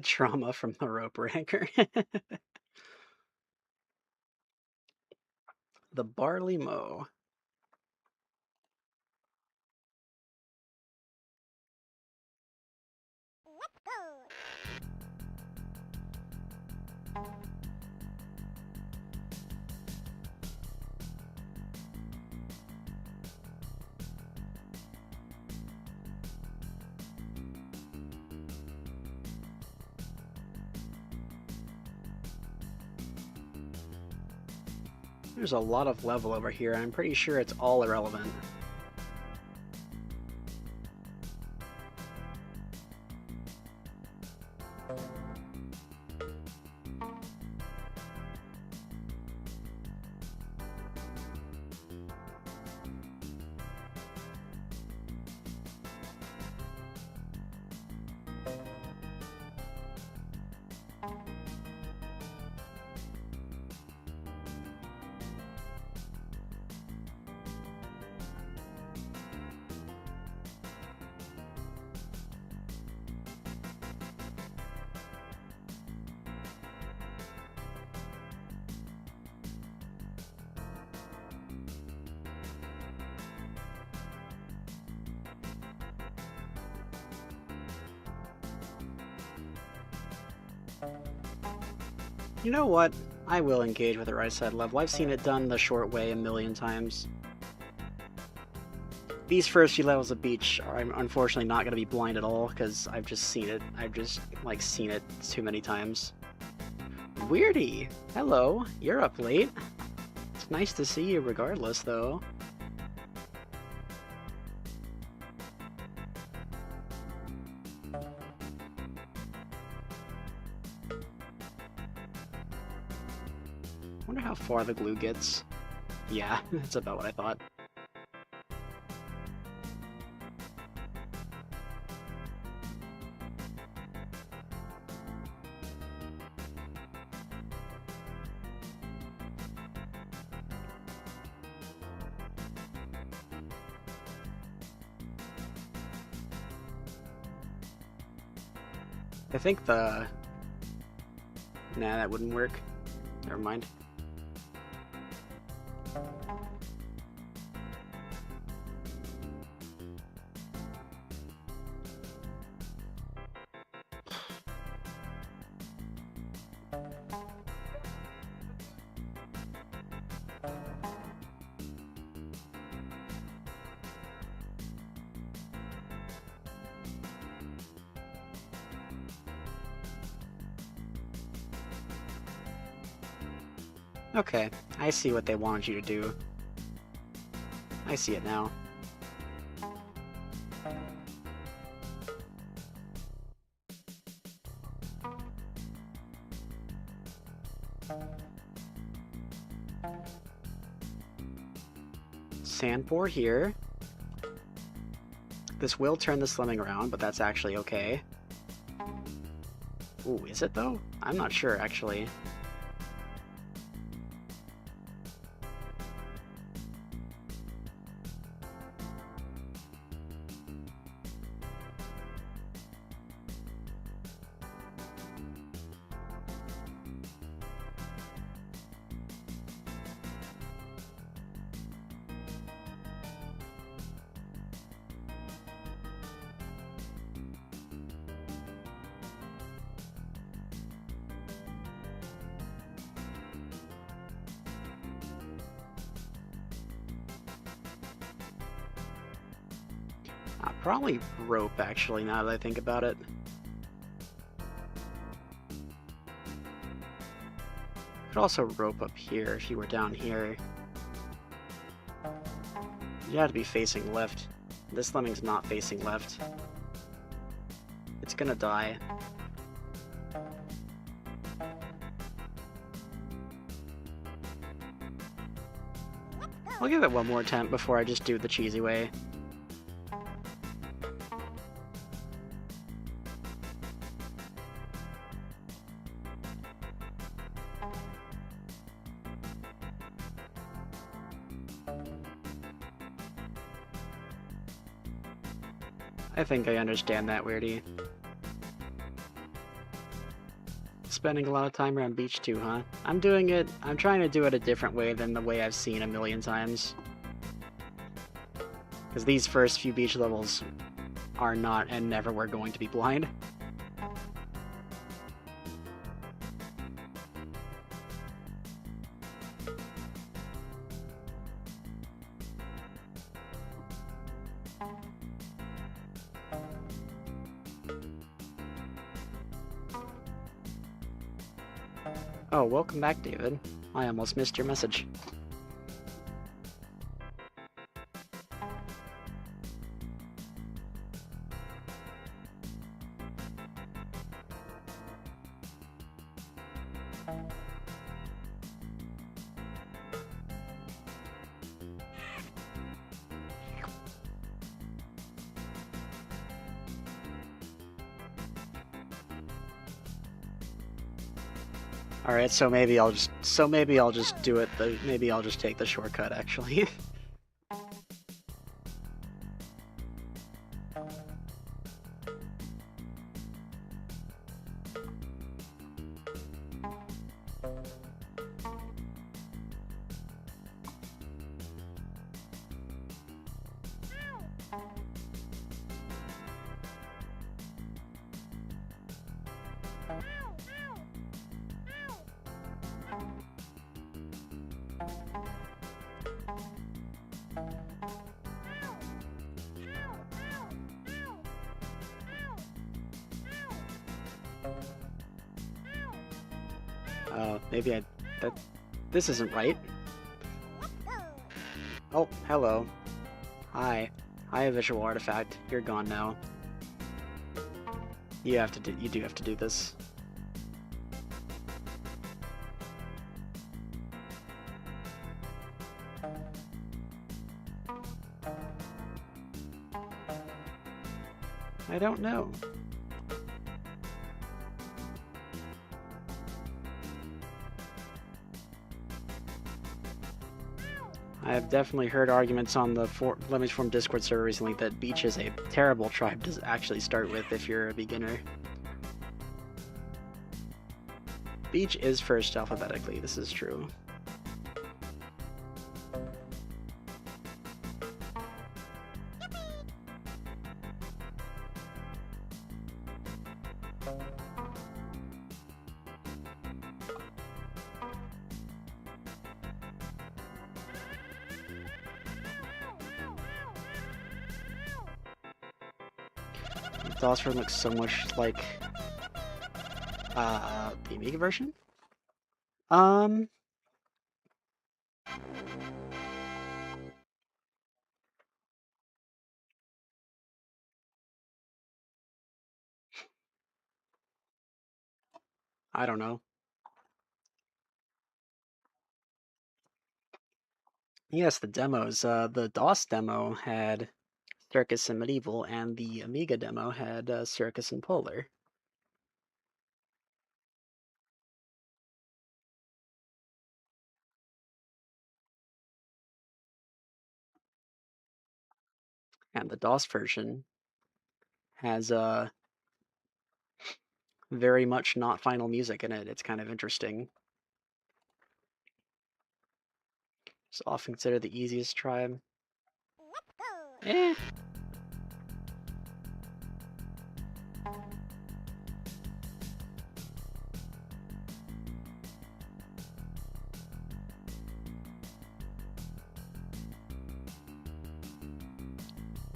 Trauma from the rope ranker. The barley mow. There's a lot of level over here. I'm pretty sure it's all irrelevant. You know what? I will engage with the right side level. I've seen it done the short way a million times. These first few levels of Beach are unfortunately not going to be blind at all, because I've just seen it. I've just, like, seen it too many times. Weirdy! Hello, you're up late. It's nice to see you regardless, though. Wonder how far the glue gets. Yeah, that's about what I thought. I think the... Nah, that wouldn't work. Never mind. Okay, I see what they wanted you to do. I see it now. Sand pour here. This will turn the Lemming around, but that's actually okay. Ooh, is it though? I'm not sure, actually. Probably rope, actually, now that I think about it. Could also rope up here if you were down here. You had to be facing left. This Lemming's not facing left. It's gonna die. I'll give it one more attempt before I just do the cheesy way. I think I understand that, Weirdy. Spending a lot of time around Beach too, huh? I'm trying to do it a different way than the way I've seen a million times. Because these first few Beach levels are not and never were going to be blind. Oh, welcome back, David. I almost missed your message. Alright, so maybe I'll just do it, maybe I'll just take the shortcut, actually. Oh, maybe this isn't right. Oh, hello. Hi. Hi, a visual artifact. You're gone now. You do have to do this. I don't know. I've definitely heard arguments on the Lemmings Forum Discord server recently that Beach is a terrible tribe to actually start with if you're a beginner. Beach is first alphabetically, this is true. Dosford looks so much like the Amiga version? I don't know. Yes, the demos. The DOS demo had Circus and Medieval, and the Amiga demo had Circus and Polar. And the DOS version has very much not final music in it. It's kind of interesting. It's often considered the easiest tribe. Eh.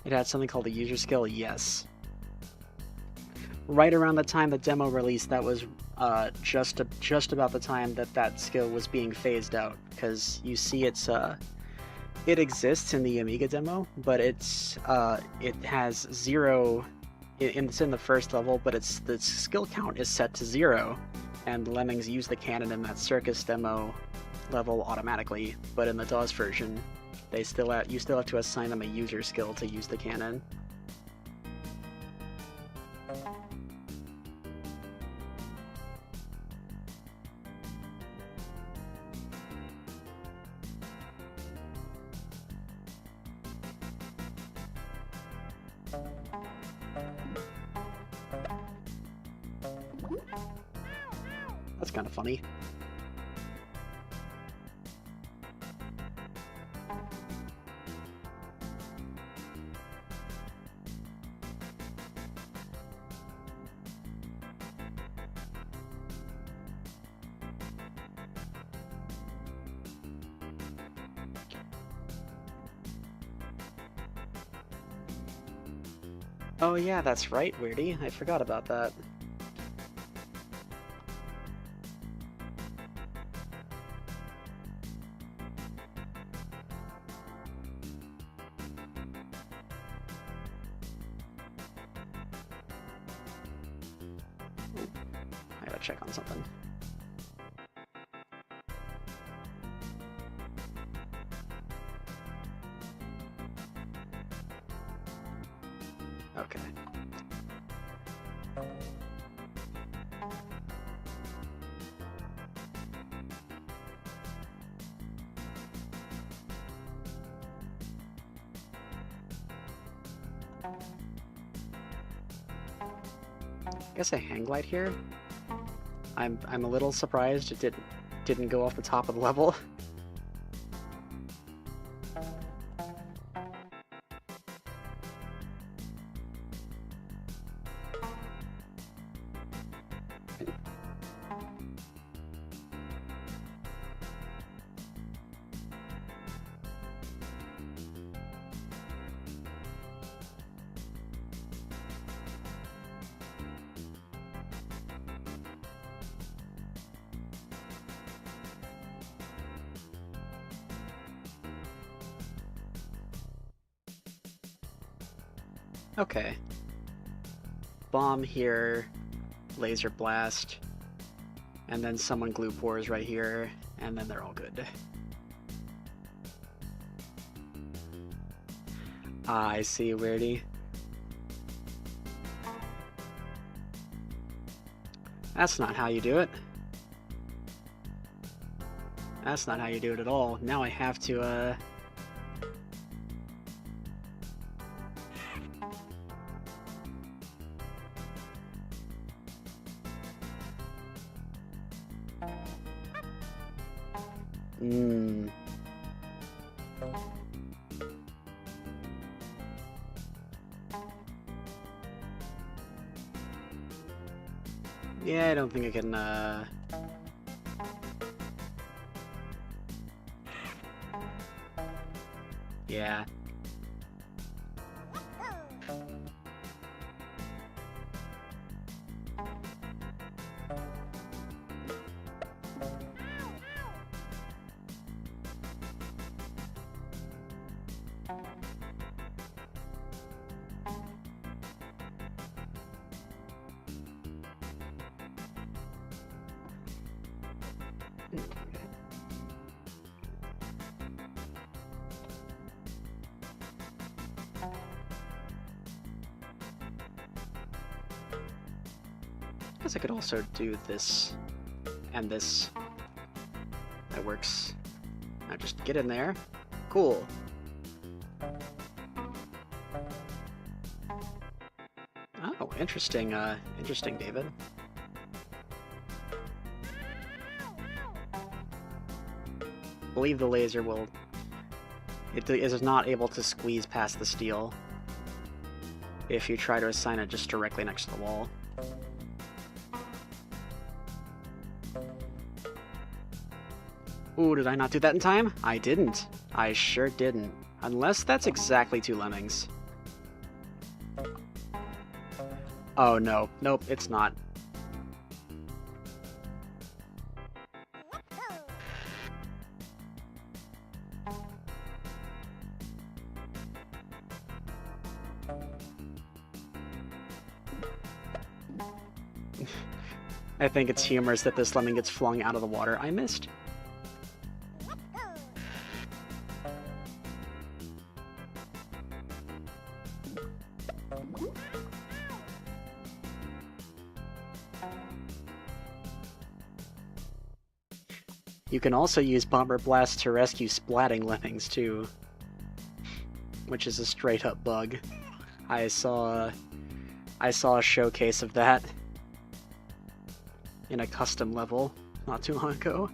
It had something called a user skill, yes. Right around the time the demo released, that was just about the time that skill was being phased out, because you see it exists in the Amiga demo, but it has 0. It's in the first level, but the skill count is set to 0, and Lemmings use the cannon in that Circus demo level automatically. But in the DOS version, you still have to assign them a user skill to use the cannon. That's kind of funny. Oh yeah, that's right, Weirdy. I forgot about that. I gotta check on something. Okay. I guess a hang glide here. I'm a little surprised it didn't go off the top of the level. Okay. Bomb here, laser blast, and then someone glue pores right here, and then they're all good. Ah, I see, Weirdy. That's not how you do it. That's not how you do it at all. Now I have to, Yeah, I don't think I can, Yeah. Guess I could also do this and this. That works. Now just get in there. Cool. Oh, interesting, interesting, David. I believe the laser will... It is not able to squeeze past the steel if you try to assign it just directly next to the wall. Ooh, did I not do that in time? I didn't. I sure didn't. Unless that's exactly 2 lemmings. Oh no. Nope, it's not. I think it's humorous that this lemming gets flung out of the water. I missed. You can also use Bomber Blast to rescue splatting lemmings, too. Which is a straight-up bug. I saw a showcase of that in a custom level not too long ago.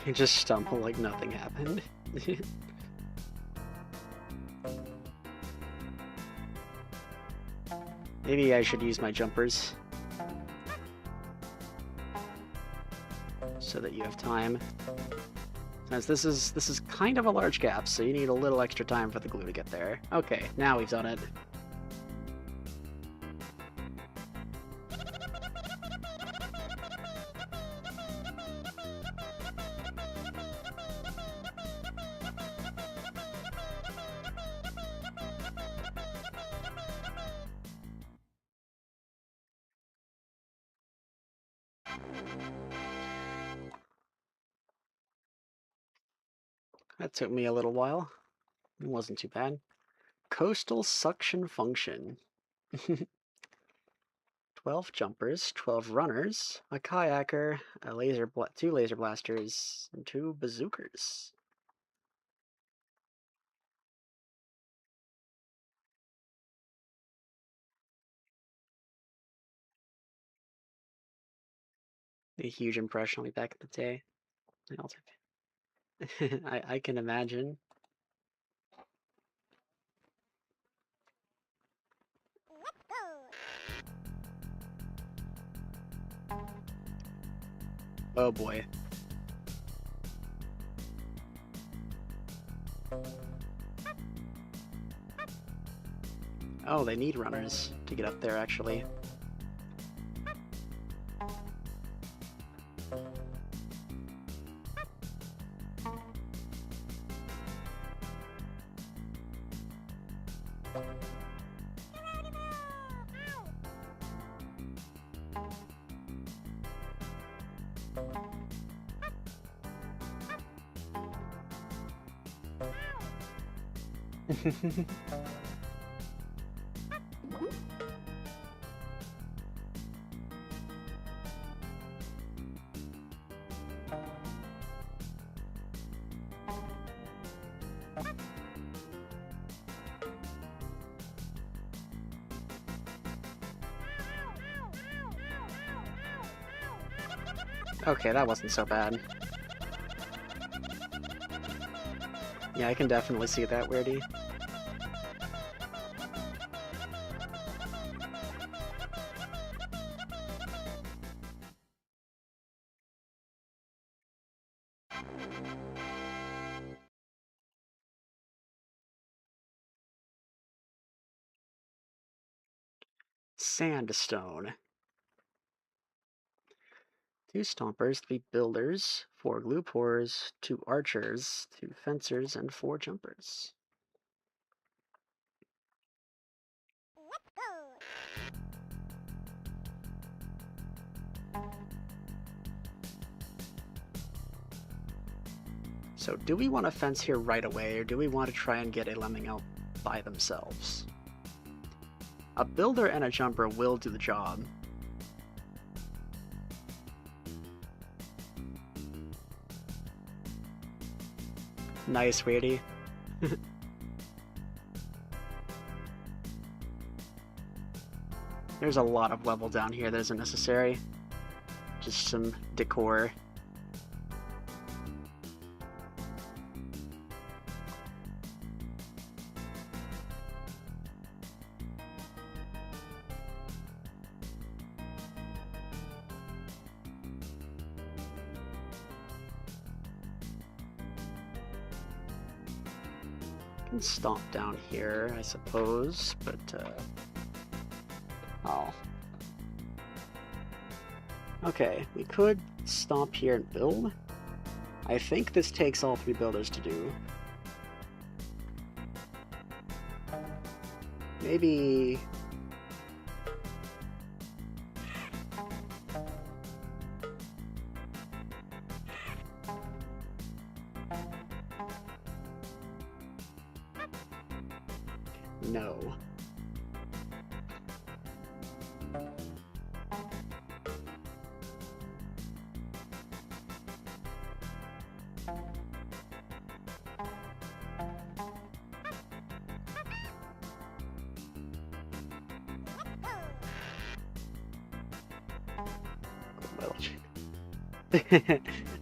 You just stumble like nothing happened. Maybe I should use my jumpers so that you have time. Since this is kind of a large gap, so you need a little extra time for the glue to get there. Okay, now we've done it. That took me a little while. It wasn't too bad. Coastal suction function. 12 jumpers, 12 runners, a kayaker, a 2 laser blasters, and 2 bazookas. A huge impression on me back in the day. I'll take I can imagine. Oh boy. Oh, they need runners to get up there, actually. Okay, that wasn't so bad. Yeah, I can definitely see that, Weirdy. Sandstone. 2 stompers, 3 builders, 4 glue pourers, 2 archers, 2 fencers, and 4 jumpers. So do we want to fence here right away, or do we want to try and get a lemming out by themselves? A builder and a jumper will do the job. Nice, Weirdy. There's a lot of level down here that isn't necessary. Just some decor. Can stomp down here, I suppose, but oh. Okay, we could stomp here and build. I think this takes all 3 builders to do. Maybe... no.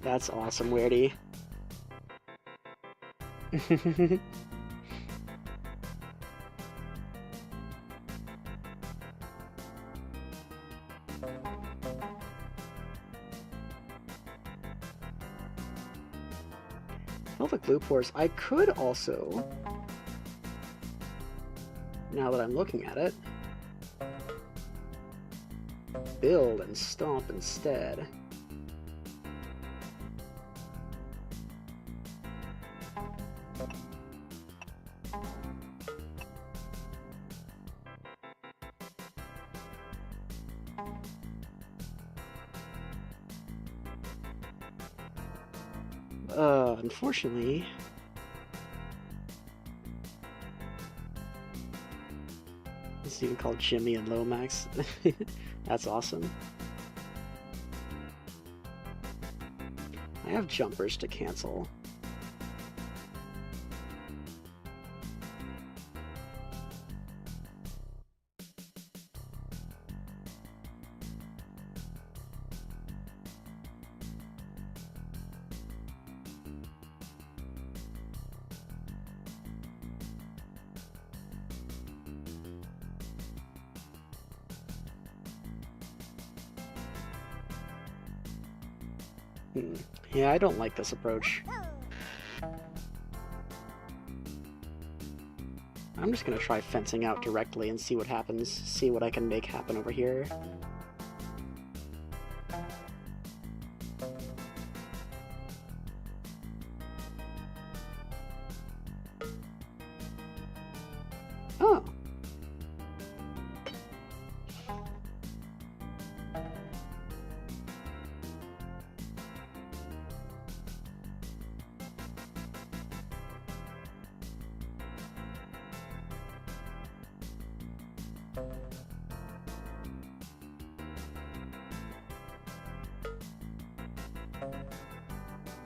That's awesome, Weirdy. All the glue pours. I could also, now that I'm looking at it, build and stomp instead. Unfortunately, it's even called Jimmy and Lomax. That's awesome. I have jumpers to cancel. Yeah, I don't like this approach. I'm just gonna try fencing out directly and see what happens. See what I can make happen over here. Oh.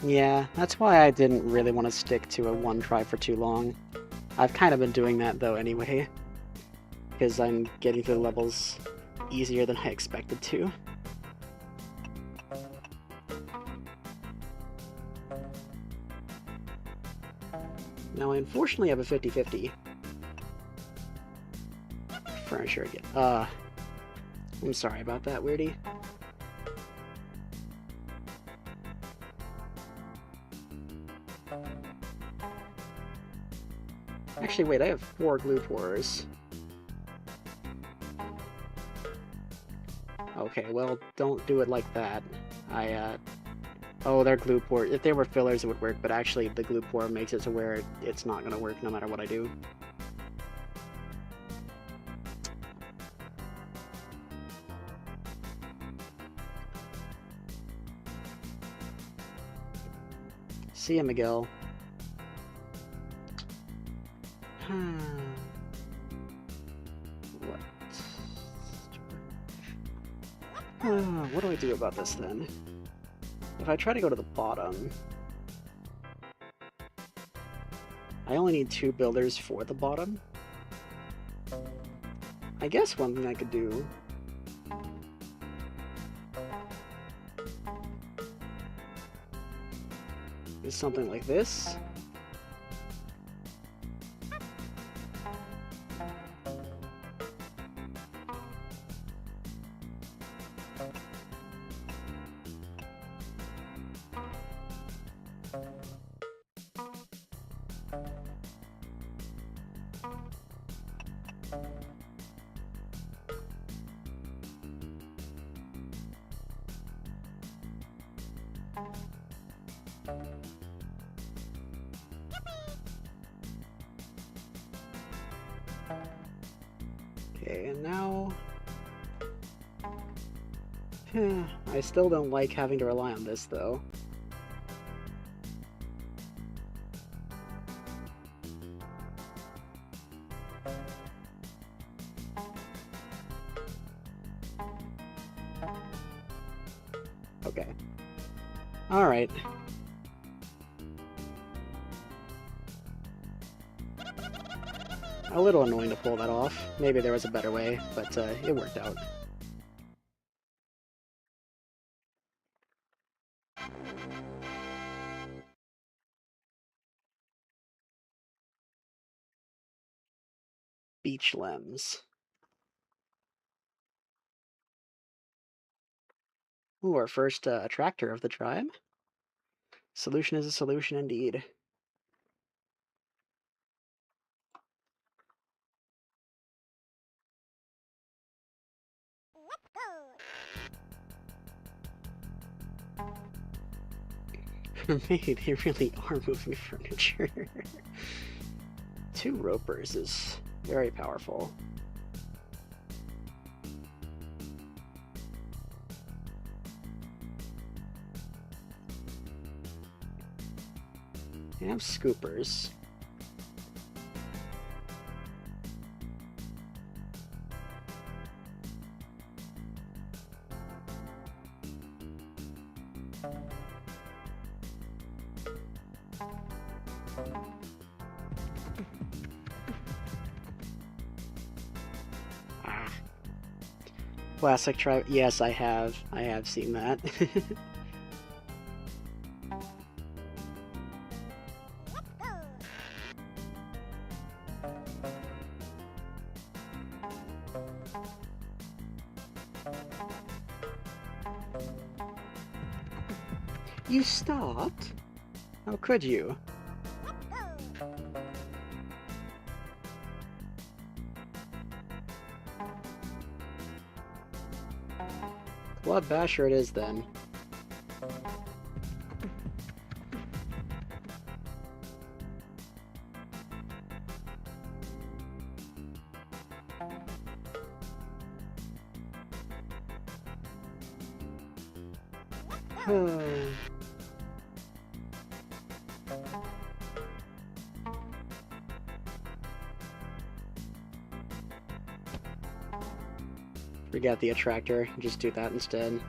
Yeah, that's why I didn't really want to stick to a one try for too long. I've kind of been doing that though anyway, because I'm getting through the levels easier than I expected to. Now I unfortunately have a 50-50. Furniture again. I'm sorry about that, Weirdy. Actually, wait, I have 4 glue pourers. Okay, well, don't do it like that. Oh, they're glue pour. If they were fillers, it would work, but actually the glue pour makes it to where it's not gonna work no matter what I do. See ya, Miguel. What do I do about this then? If I try to go to the bottom, I only need 2 builders for the bottom. I guess one thing I could do is something like this. Okay, and now... I still don't like having to rely on this, though. Okay. Alright. A little annoying to pull that off. Maybe there was a better way, but it worked out. Beach Lems. Ooh, our first attractor of the tribe. Solution is a solution indeed. Maybe they really are moving furniture. 2 ropers is very powerful. I have scoopers. Classic tribe. Yes, I have. I have seen that. You stopped? How could you? Club Basher it is then. Forget the attractor, just do that instead.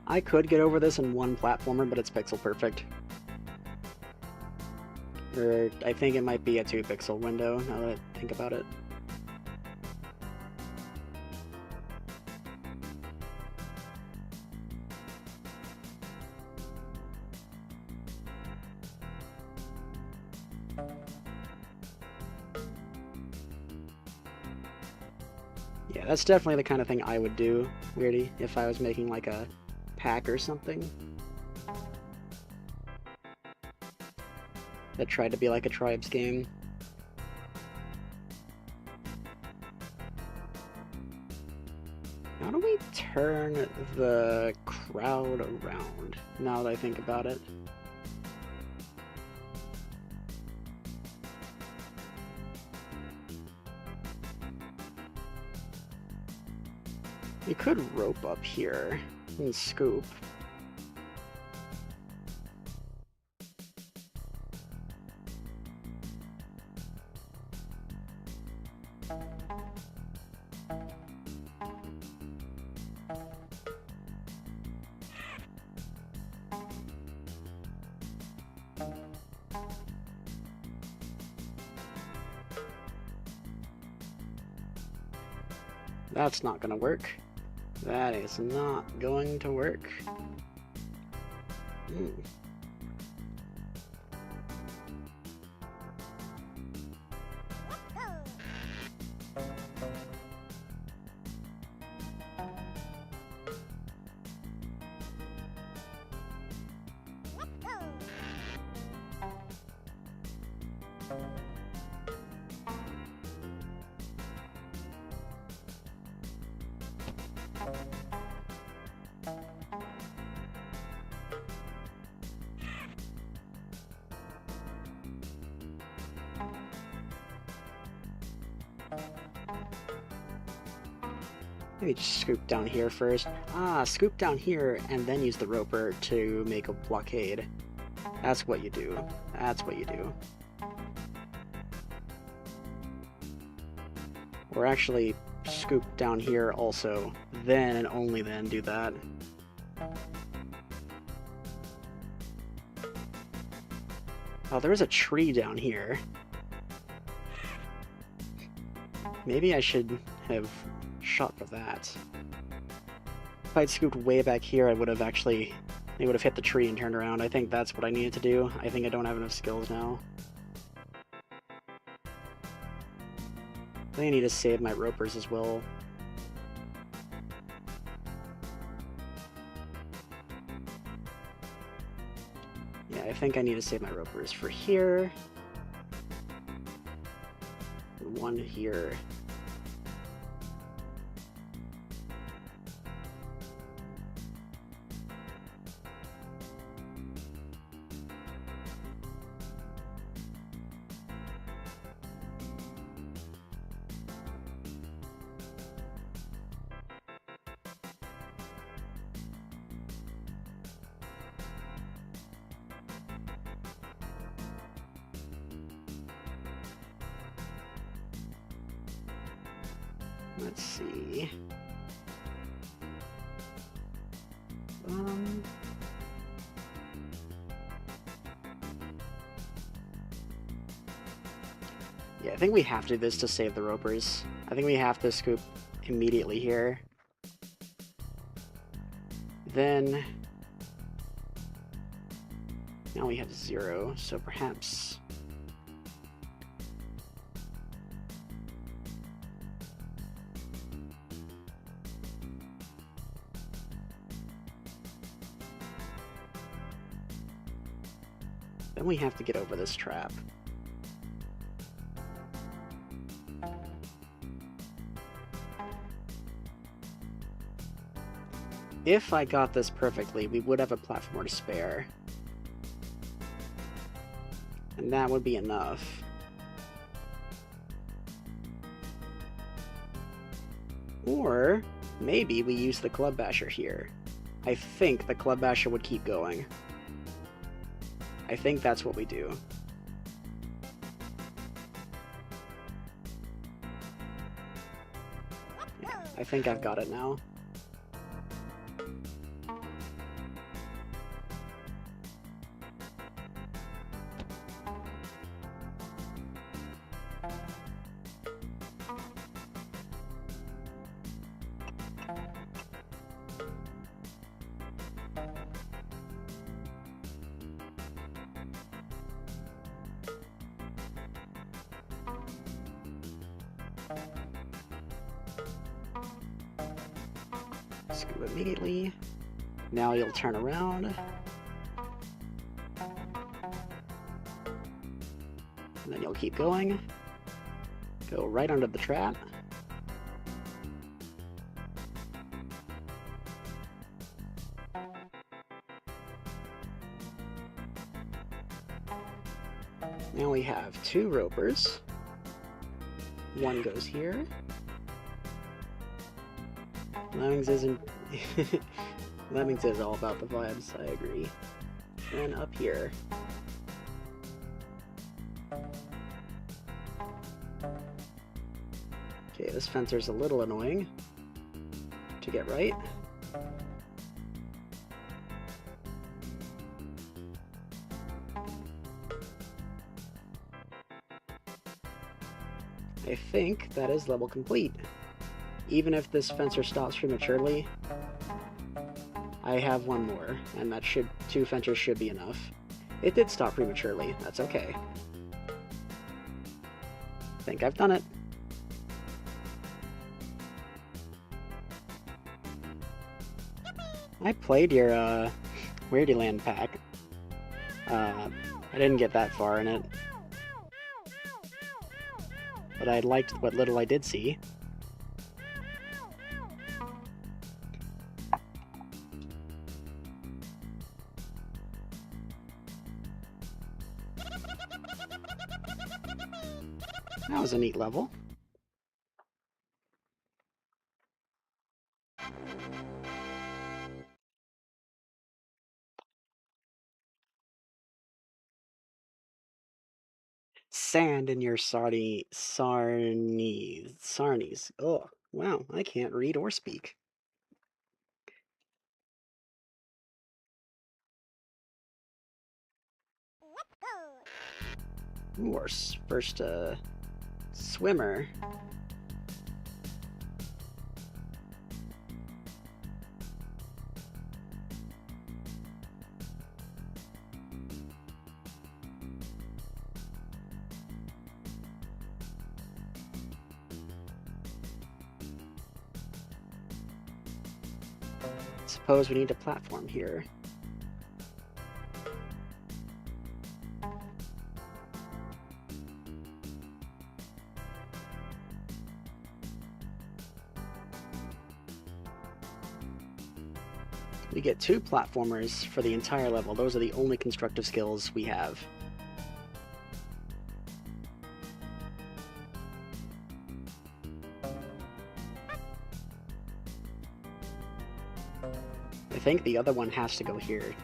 I could get over this in one platformer, but it's pixel perfect. Or I think it might be a 2-pixel window, now that I think about it. Yeah, that's definitely the kind of thing I would do, Weirdy, if I was making like a pack or something that tried to be like a tribes game. How do we turn the crowd around, now that I think about it? You could rope up here and scoop. That's not gonna work. That is not going to work. Maybe just scoop down here first. Scoop down here and then use the roper to make a blockade. That's what you do. That's what you do. Or actually scoop down here also, then and only then do that. Oh, there is a tree down here. Maybe I should have shot for that. If I'd scooped way back here, I would have actually... They would have hit the tree and turned around. I think that's what I needed to do. I think I don't have enough skills now. I think I need to save my ropers as well. Yeah, I think I need to save my ropers for here. One here. Let's see. Yeah, I think we have to do this to save the ropers. I think we have to scoop immediately here. Then... Now we have 0, so perhaps... Then we have to get over this trap. If I got this perfectly, we would have a platform to spare. And that would be enough. Or maybe we use the Club Basher here. I think the Club Basher would keep going. I think that's what we do. Yeah, I think I've got it now. Scoop immediately. Now you'll turn around. And then you'll keep going. Go right under the trap. Now we have 2 ropers. One goes here. Lemmings isn't... Lemmings is all about the vibes, I agree. And up here. Okay, this fencer's a little annoying to get right. I think that is level complete. Even if this fencer stops prematurely, I have one more, and that 2 fencers should be enough. It did stop prematurely, that's okay. I think I've done it. I played your Weirdyland pack. I didn't get that far in it. But I liked what little I did see. That was a neat level. Sand in your sarnies. Oh, wow, I can't read or speak. Ooh, our first swimmer. Suppose we need a platform here. We get 2 platformers for the entire level. Those are the only constructive skills we have. I think the other one has to go here.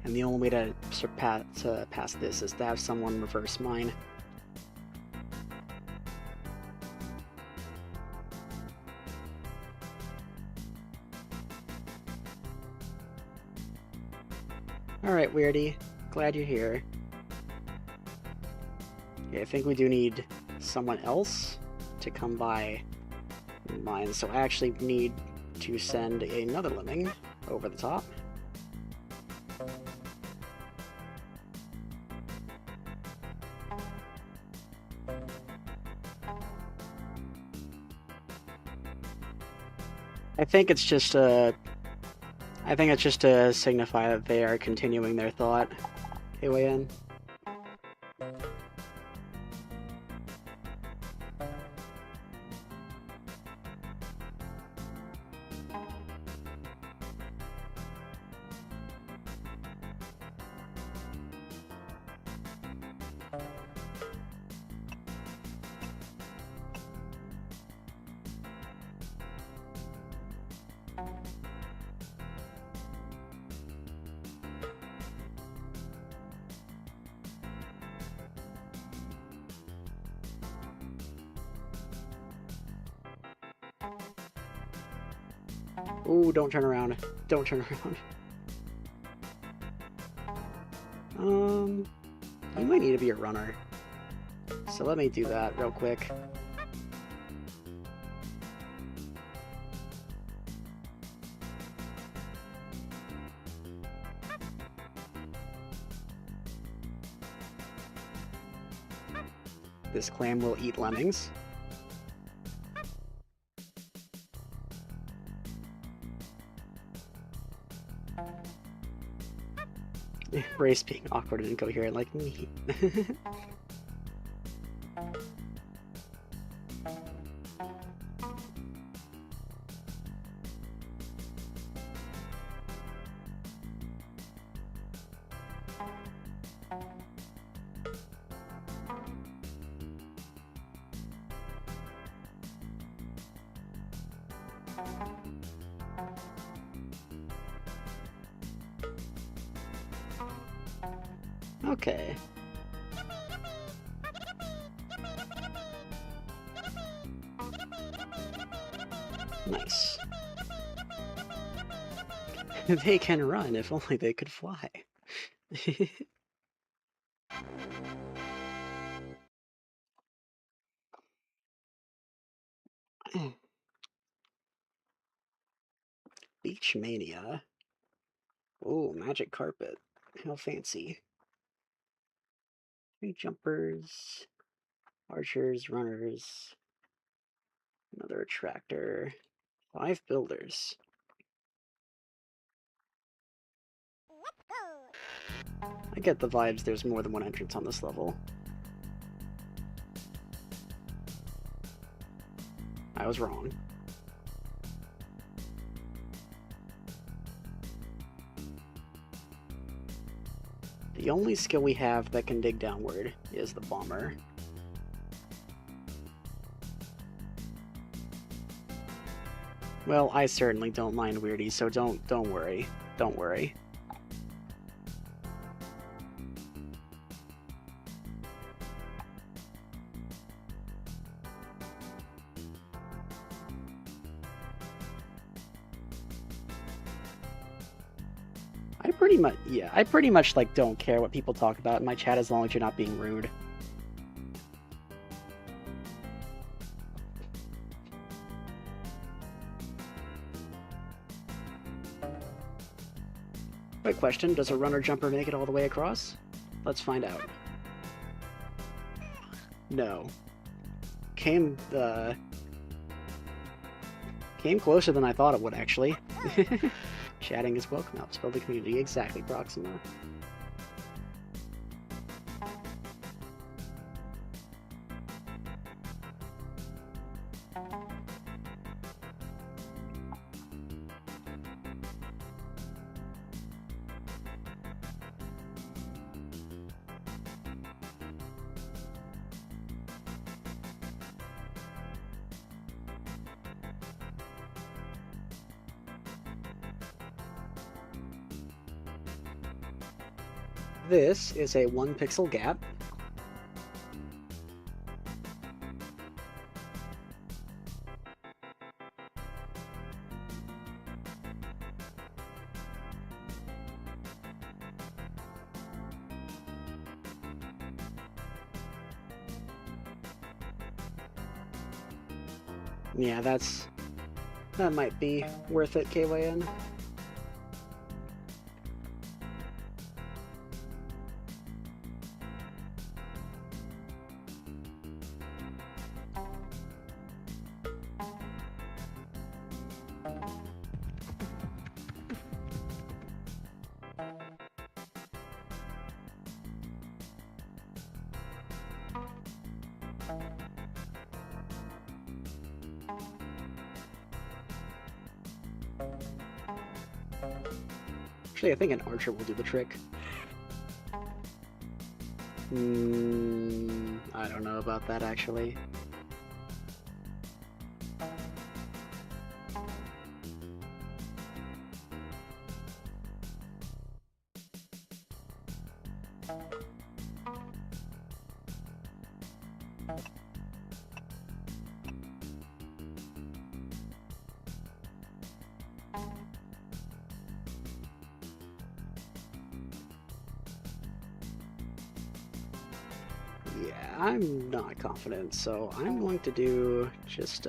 And the only way to pass this is to have someone reverse mine. Alright, Weirdy. Glad you're here. Okay, I think we do need someone else to come by mine, so I actually need to send another lemming over the top. I think it's just to signify that they are continuing their thought. KYN. Ooh, don't turn around. Don't turn around. You might need to be a runner. So let me do that real quick. This clam will eat lemmings. Race being awkward and incoherent like me. Okay. Nice. They can run, if only they could fly. Beach Mania. Oh, magic carpet. How fancy. 3 jumpers, archers, runners, another attractor, 5 builders. I get the vibes there's more than one entrance on this level. I was wrong. The only skill we have that can dig downward is the bomber. Well, I certainly don't mind weirdies, so don't worry. Don't worry. I pretty much like don't care what people talk about in my chat as long as you're not being rude. Quick question, does a runner jumper make it all the way across? Let's find out. No. Came closer than I thought it would, actually. Chatting is welcome. Helps build the community. Exactly, Proxima. This is a 1 pixel gap. Yeah, that might be worth it, KYN. Actually, I think an archer will do the trick. I don't know about that, actually. Yeah, I'm not confident, so I'm going to do just,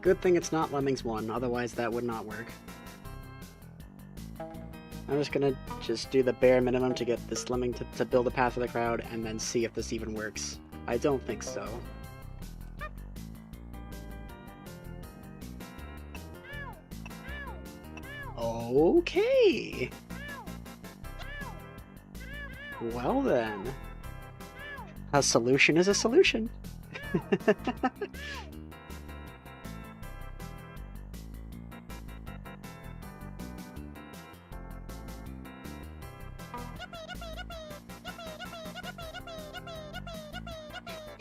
Good thing it's not Lemmings 1, otherwise that would not work. I'm just gonna do the bare minimum to get this Lemming to build a path for the crowd, and then see if this even works. I don't think so. Okay! Well then. A solution is a solution.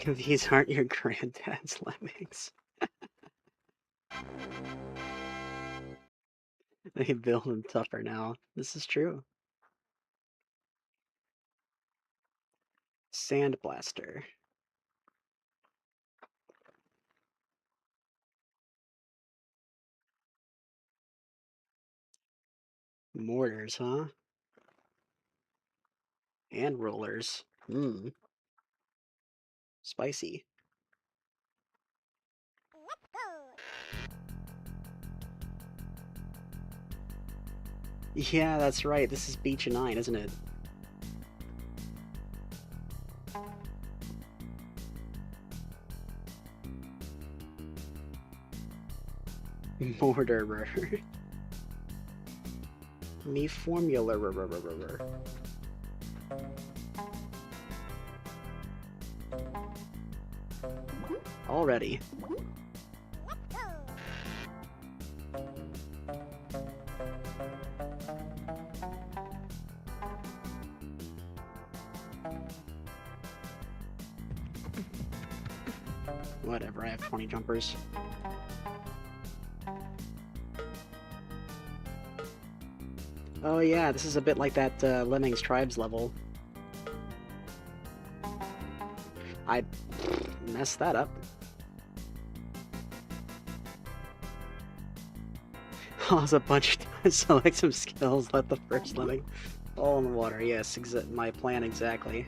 These aren't your granddad's lemmings. They build them tougher now. This is true. Sandblaster. Mortars, huh? And rollers. Spicy. Yeah, that's right. This is Beach 9, isn't it? Mortarer. Me formula. Already. Whatever, I have 20 jumpers. Oh yeah, this is a bit like that Lemmings Tribes level. I messed that up. Oh, there's a bunch of times. Select some skills, let the first Lemming fall in the water. Yes, my plan exactly.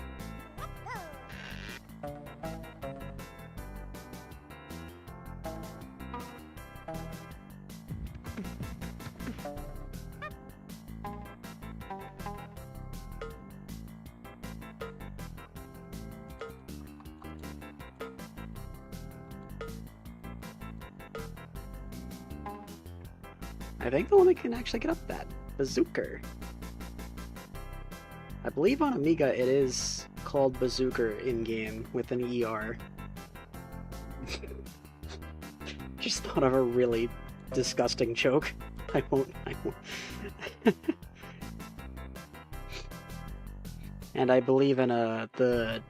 I think the one that can actually get up that bazooka. I believe on Amiga it is called bazooka in-game with an ER. Just thought of a really disgusting joke. I won't. And I believe in the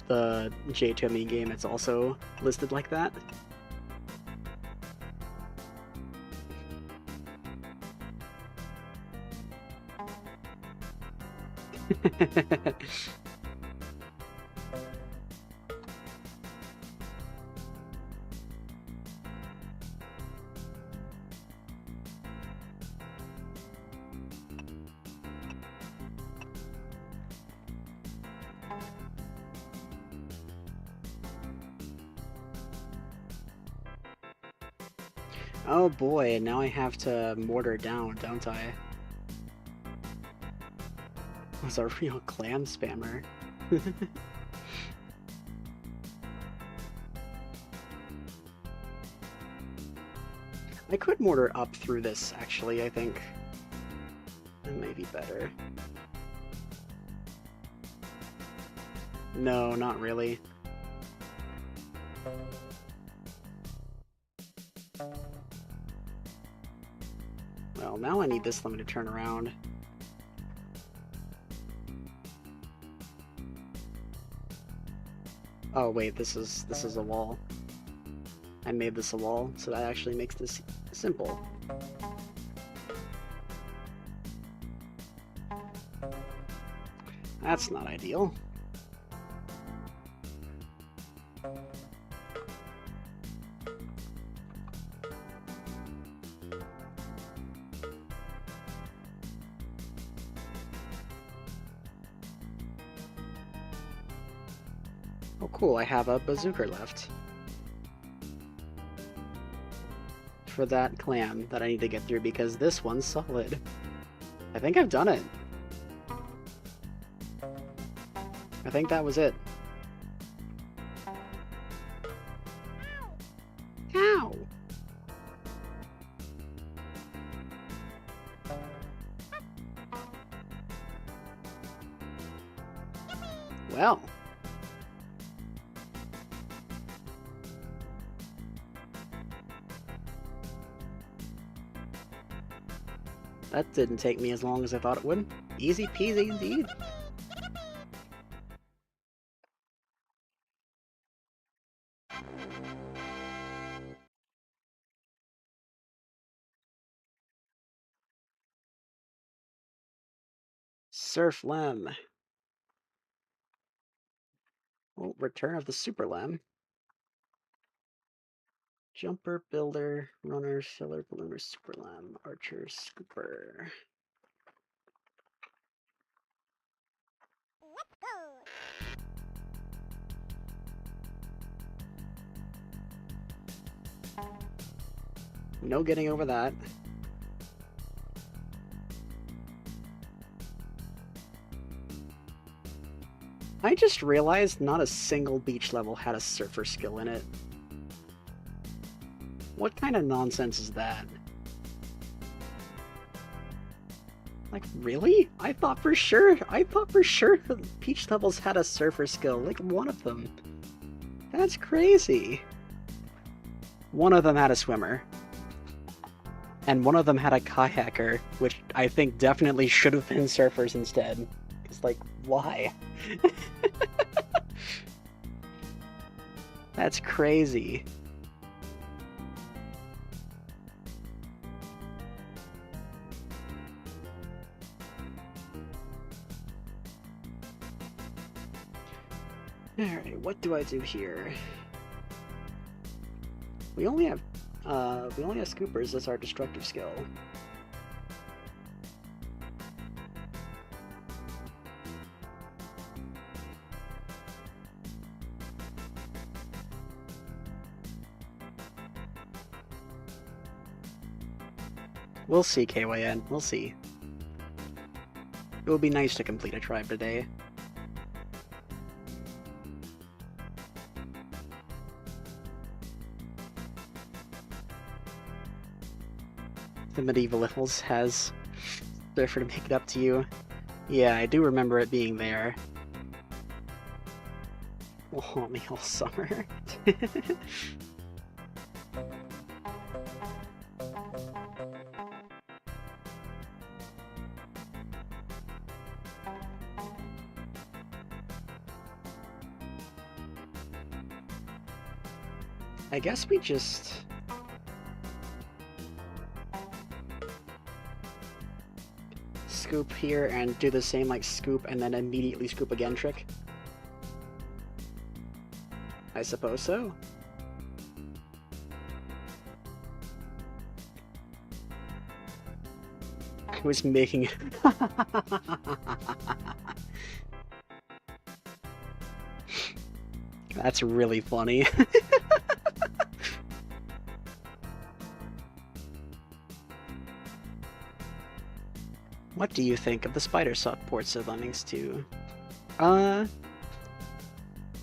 J2ME game it's also listed like that. Oh boy, now I have to mortar down, don't I? I was a real clam spammer. I could mortar up through this, actually, I think. That may be better. No, not really. Well, now I need this Lemming to turn around. Oh wait, this is a wall. I made this a wall, so that actually makes this simple. That's not ideal. Oh cool, I have a bazooka left. For that clam that I need to get through because this one's solid. I think I've done it. I think that was it. Ow! Well. That didn't take me as long as I thought it would. Easy peasy indeed. Surf Lem. Oh, Return of the Super Lem. Jumper, Builder, Runner, Filler, Bloomer, Super Lem, Archer, Scooper. No getting over that. I just realized not a single beach level had a surfer skill in it. What kind of nonsense is that? Like, really? I thought for sure the beach levels had a surfer skill, like one of them. That's crazy. One of them had a swimmer. And one of them had a kayaker, which I think definitely should have been surfers instead. It's like, why? That's crazy. Alright, what do I do here? We only have scoopers as our destructive skill. We'll see, KYN. We'll see. It would be nice to complete a tribe today. The medieval levels has Surfer to make it up to you. Yeah, I do remember it being there. Will haunt me all summer. I guess we just... scoop here and do the same like scoop and then immediately scoop again trick? I suppose so. I was making it. That's really funny. What do you think of the spider supports of Lemmings 2?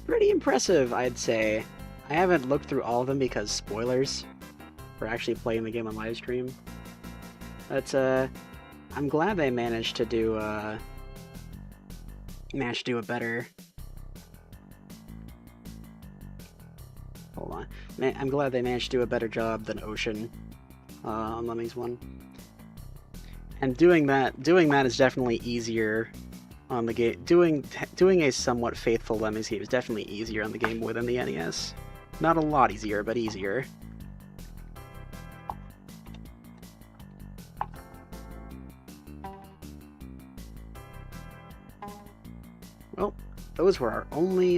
Pretty impressive, I'd say. I haven't looked through all of them because spoilers for actually playing the game on live stream. But I'm glad they managed to do a better Hold on. Man, I'm glad they managed to do a better job than Ocean on Lemmings 1. And doing that is definitely easier on the game. Doing a somewhat faithful Lemmings game is definitely easier on the Game Boy than the NES. Not a lot easier, but easier. Well, those were our only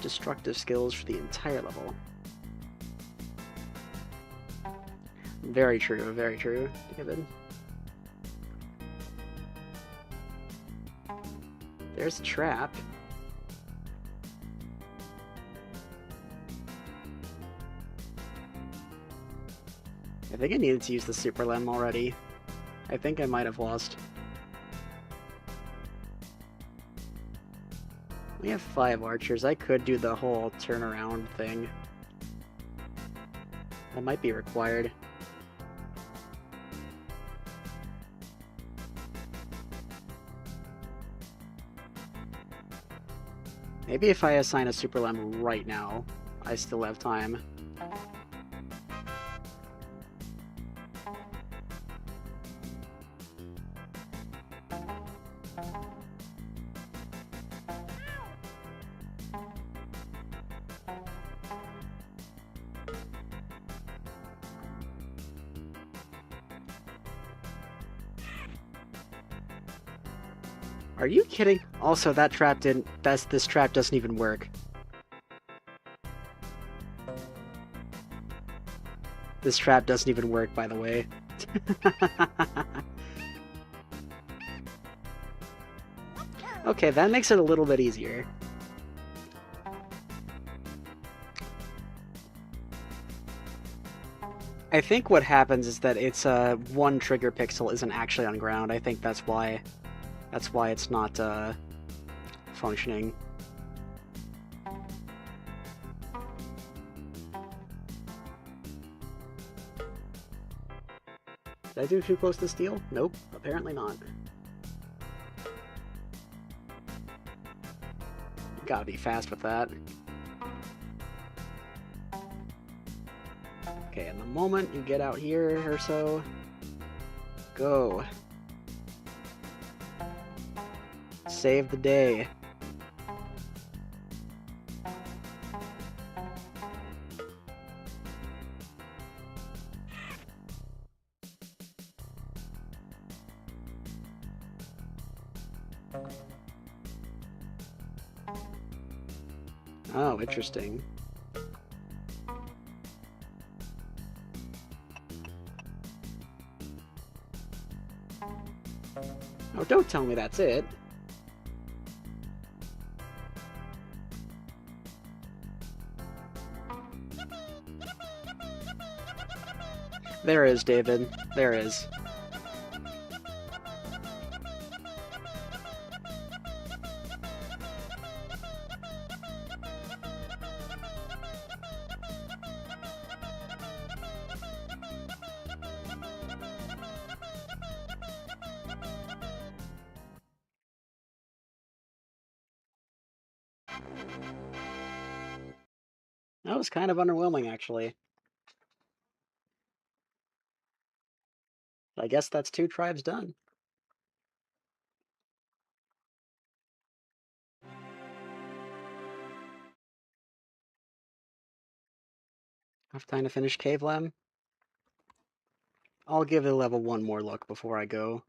destructive skills for the entire level. Very true, David. There's a trap. I think I needed to use the Super Lem already. I think I might have lost. We have 5 archers. I could do the whole turnaround thing. That might be required. Maybe if I assign a Super Lem right now, I still have time. Are you kidding? Also, that trap didn't... this trap doesn't even work. This trap doesn't even work, by the way. Okay, that makes it a little bit easier. I think what happens is that it's one trigger pixel isn't actually on ground. I think that's why it's not functioning. Did I do too close to steel? Nope, apparently not. Gotta be fast with that. Okay, and the moment you get out here or so, go. Save the day. Oh, interesting. Oh, don't tell me that's it. There is, David. There is. That was kind of underwhelming, actually. I guess that's 2 tribes done. Have time to finish Cave Lem? I'll give the level 1 more look before I go.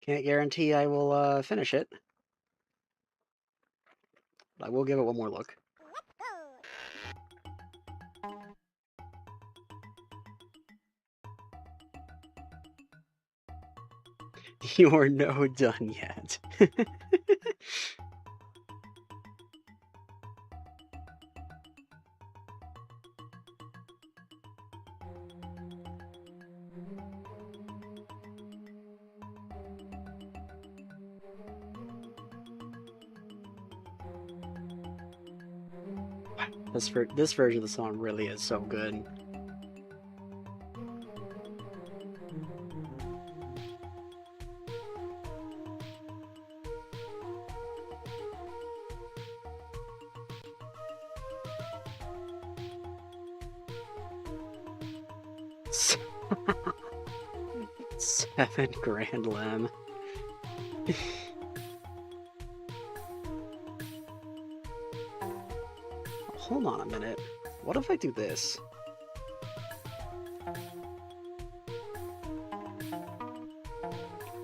Can't guarantee I will finish it. But I will give it one more look. You're no done yet. This version of the song really is so good. $7,000 Lem. Hold on a minute. What if I do this?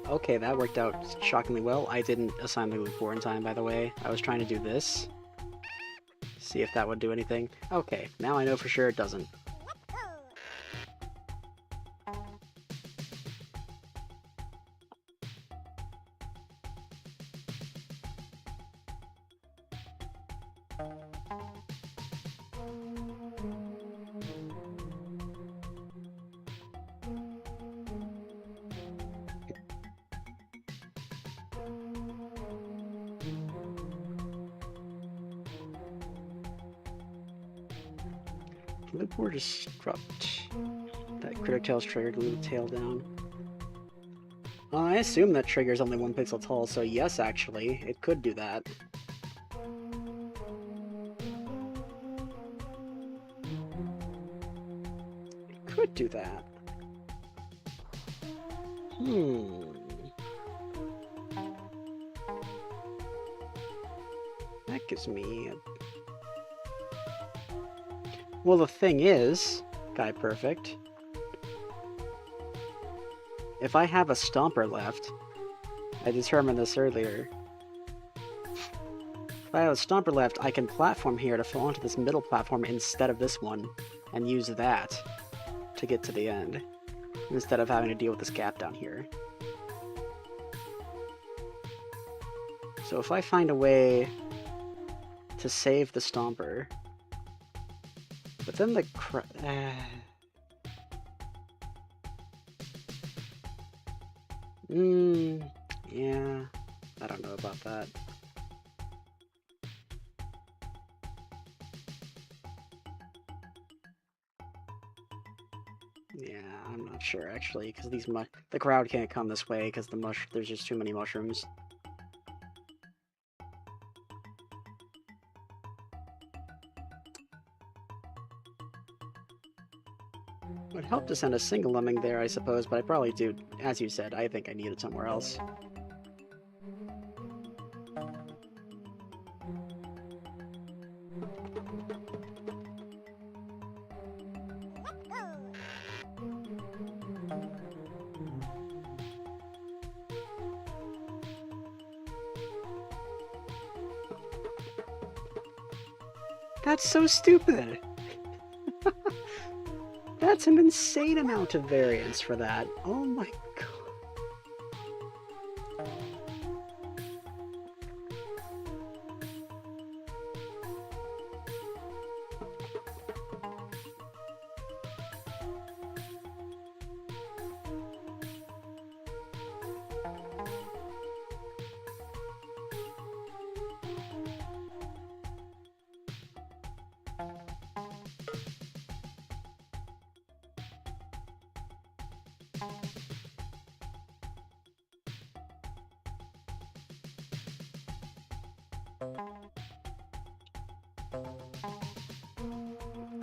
Okay, that worked out shockingly well. I didn't assign the loop 4 in time, by the way. I was trying to do this. See if that would do anything. Okay, now I know for sure it doesn't. Loop 4 just dropped that critic tail's triggered, glue the tail down. I assume that trigger's only 1 pixel tall, so yes, actually, it could do that. It could do that. That gives me a... Well, the thing is, Guy Perfect, if I have a stomper left, I determined this earlier. If I have a stomper left, I can platform here to fall onto this middle platform instead of this one, and use that to get to the end, instead of having to deal with this gap down here. So if I find a way to save the stomper, but then the yeah, I don't know about that. Yeah, I'm not sure actually, because the crowd can't come this way because there's just too many mushrooms. It would help to send a single lemming there, I suppose, but I probably do. As you said, I think I need it somewhere else. That's so stupid! That's an insane amount of variance for that. Oh my god.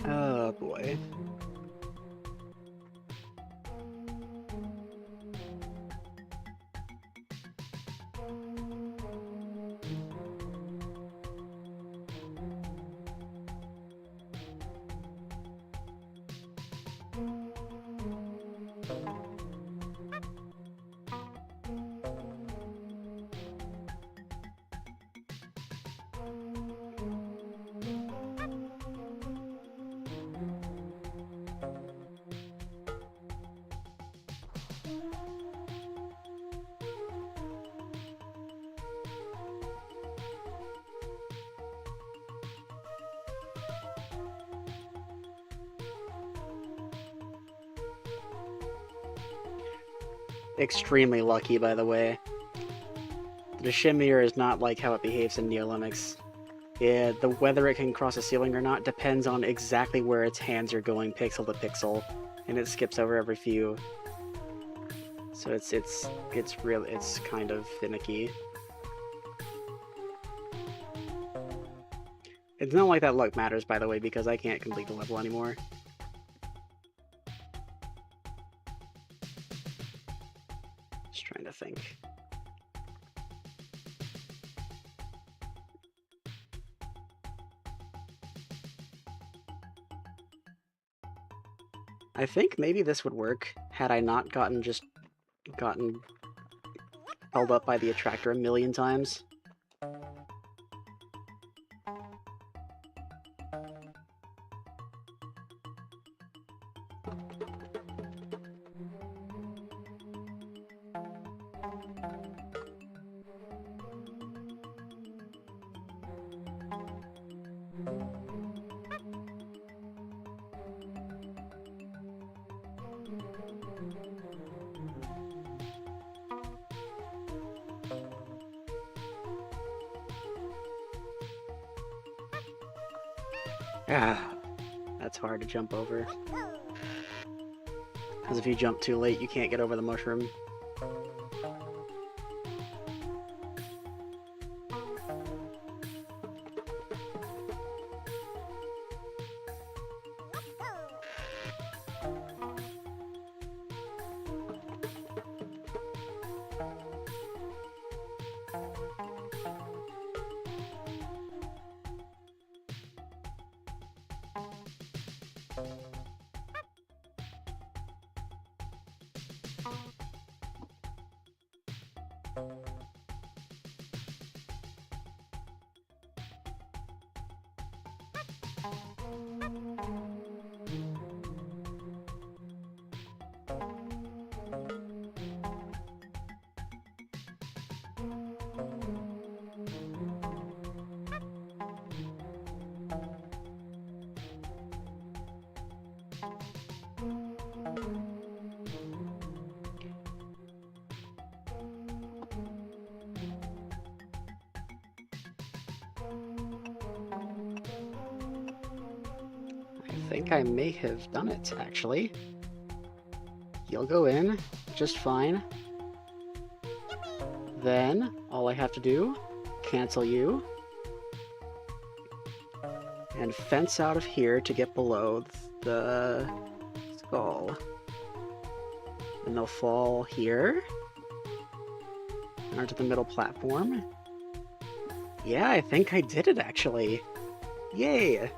Oh boy. Extremely lucky, by the way. The shimmier is not like how it behaves in Lemmings. Yeah, whether it can cross a ceiling or not depends on exactly where its hands are going pixel to pixel, and it skips over every few. So it's kind of finicky. It's not like that luck matters, by the way, because I can't complete the level anymore. Just trying to think. I think maybe this would work had I not gotten held up by the attractor a million times. Ah, that's hard to jump over. Because if you jump too late, you can't get over the mushroom. I think I may have done it, actually. You'll go in just fine. Then, all I have to do, cancel you, and fence out of here to get below the skull. And they'll fall here, and onto the middle platform. Yeah, I think I did it, actually. Yay!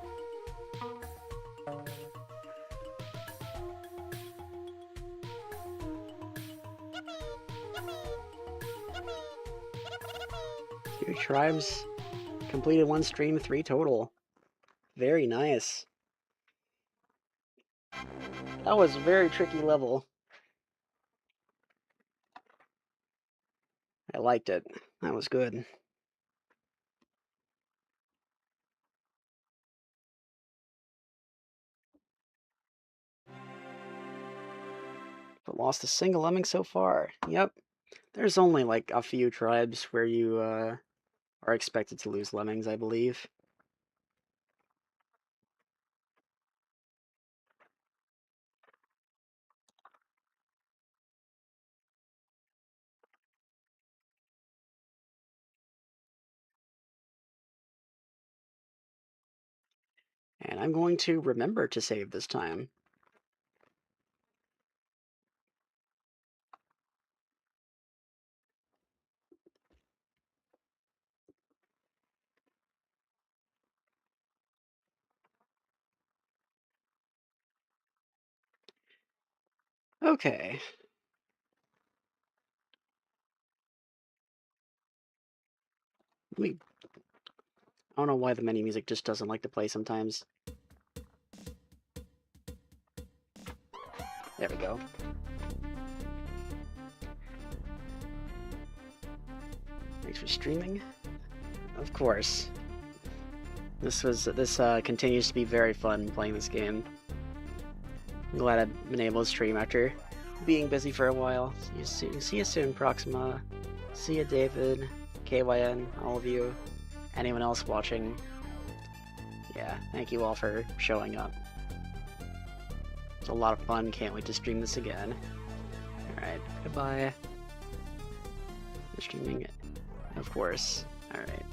Two tribes completed 1 stream, 3 total. Very nice. That was a very tricky level. I liked it. That was good. But lost a single lemming so far. Yep. There's only like a few tribes where you are expected to lose lemmings, I believe. And I'm going to remember to save this time. Okay. I don't know why the menu music just doesn't like to play sometimes. There we go. Thanks for streaming. Of course. This continues to be very fun playing this game. I'm glad I've been able to stream after being busy for a while. See you soon, Proxima. See you, David, KYN, all of you, anyone else watching. Yeah, thank you all for showing up. It's a lot of fun. Can't wait to stream this again. Alright, goodbye. Streaming it, of course. Alright.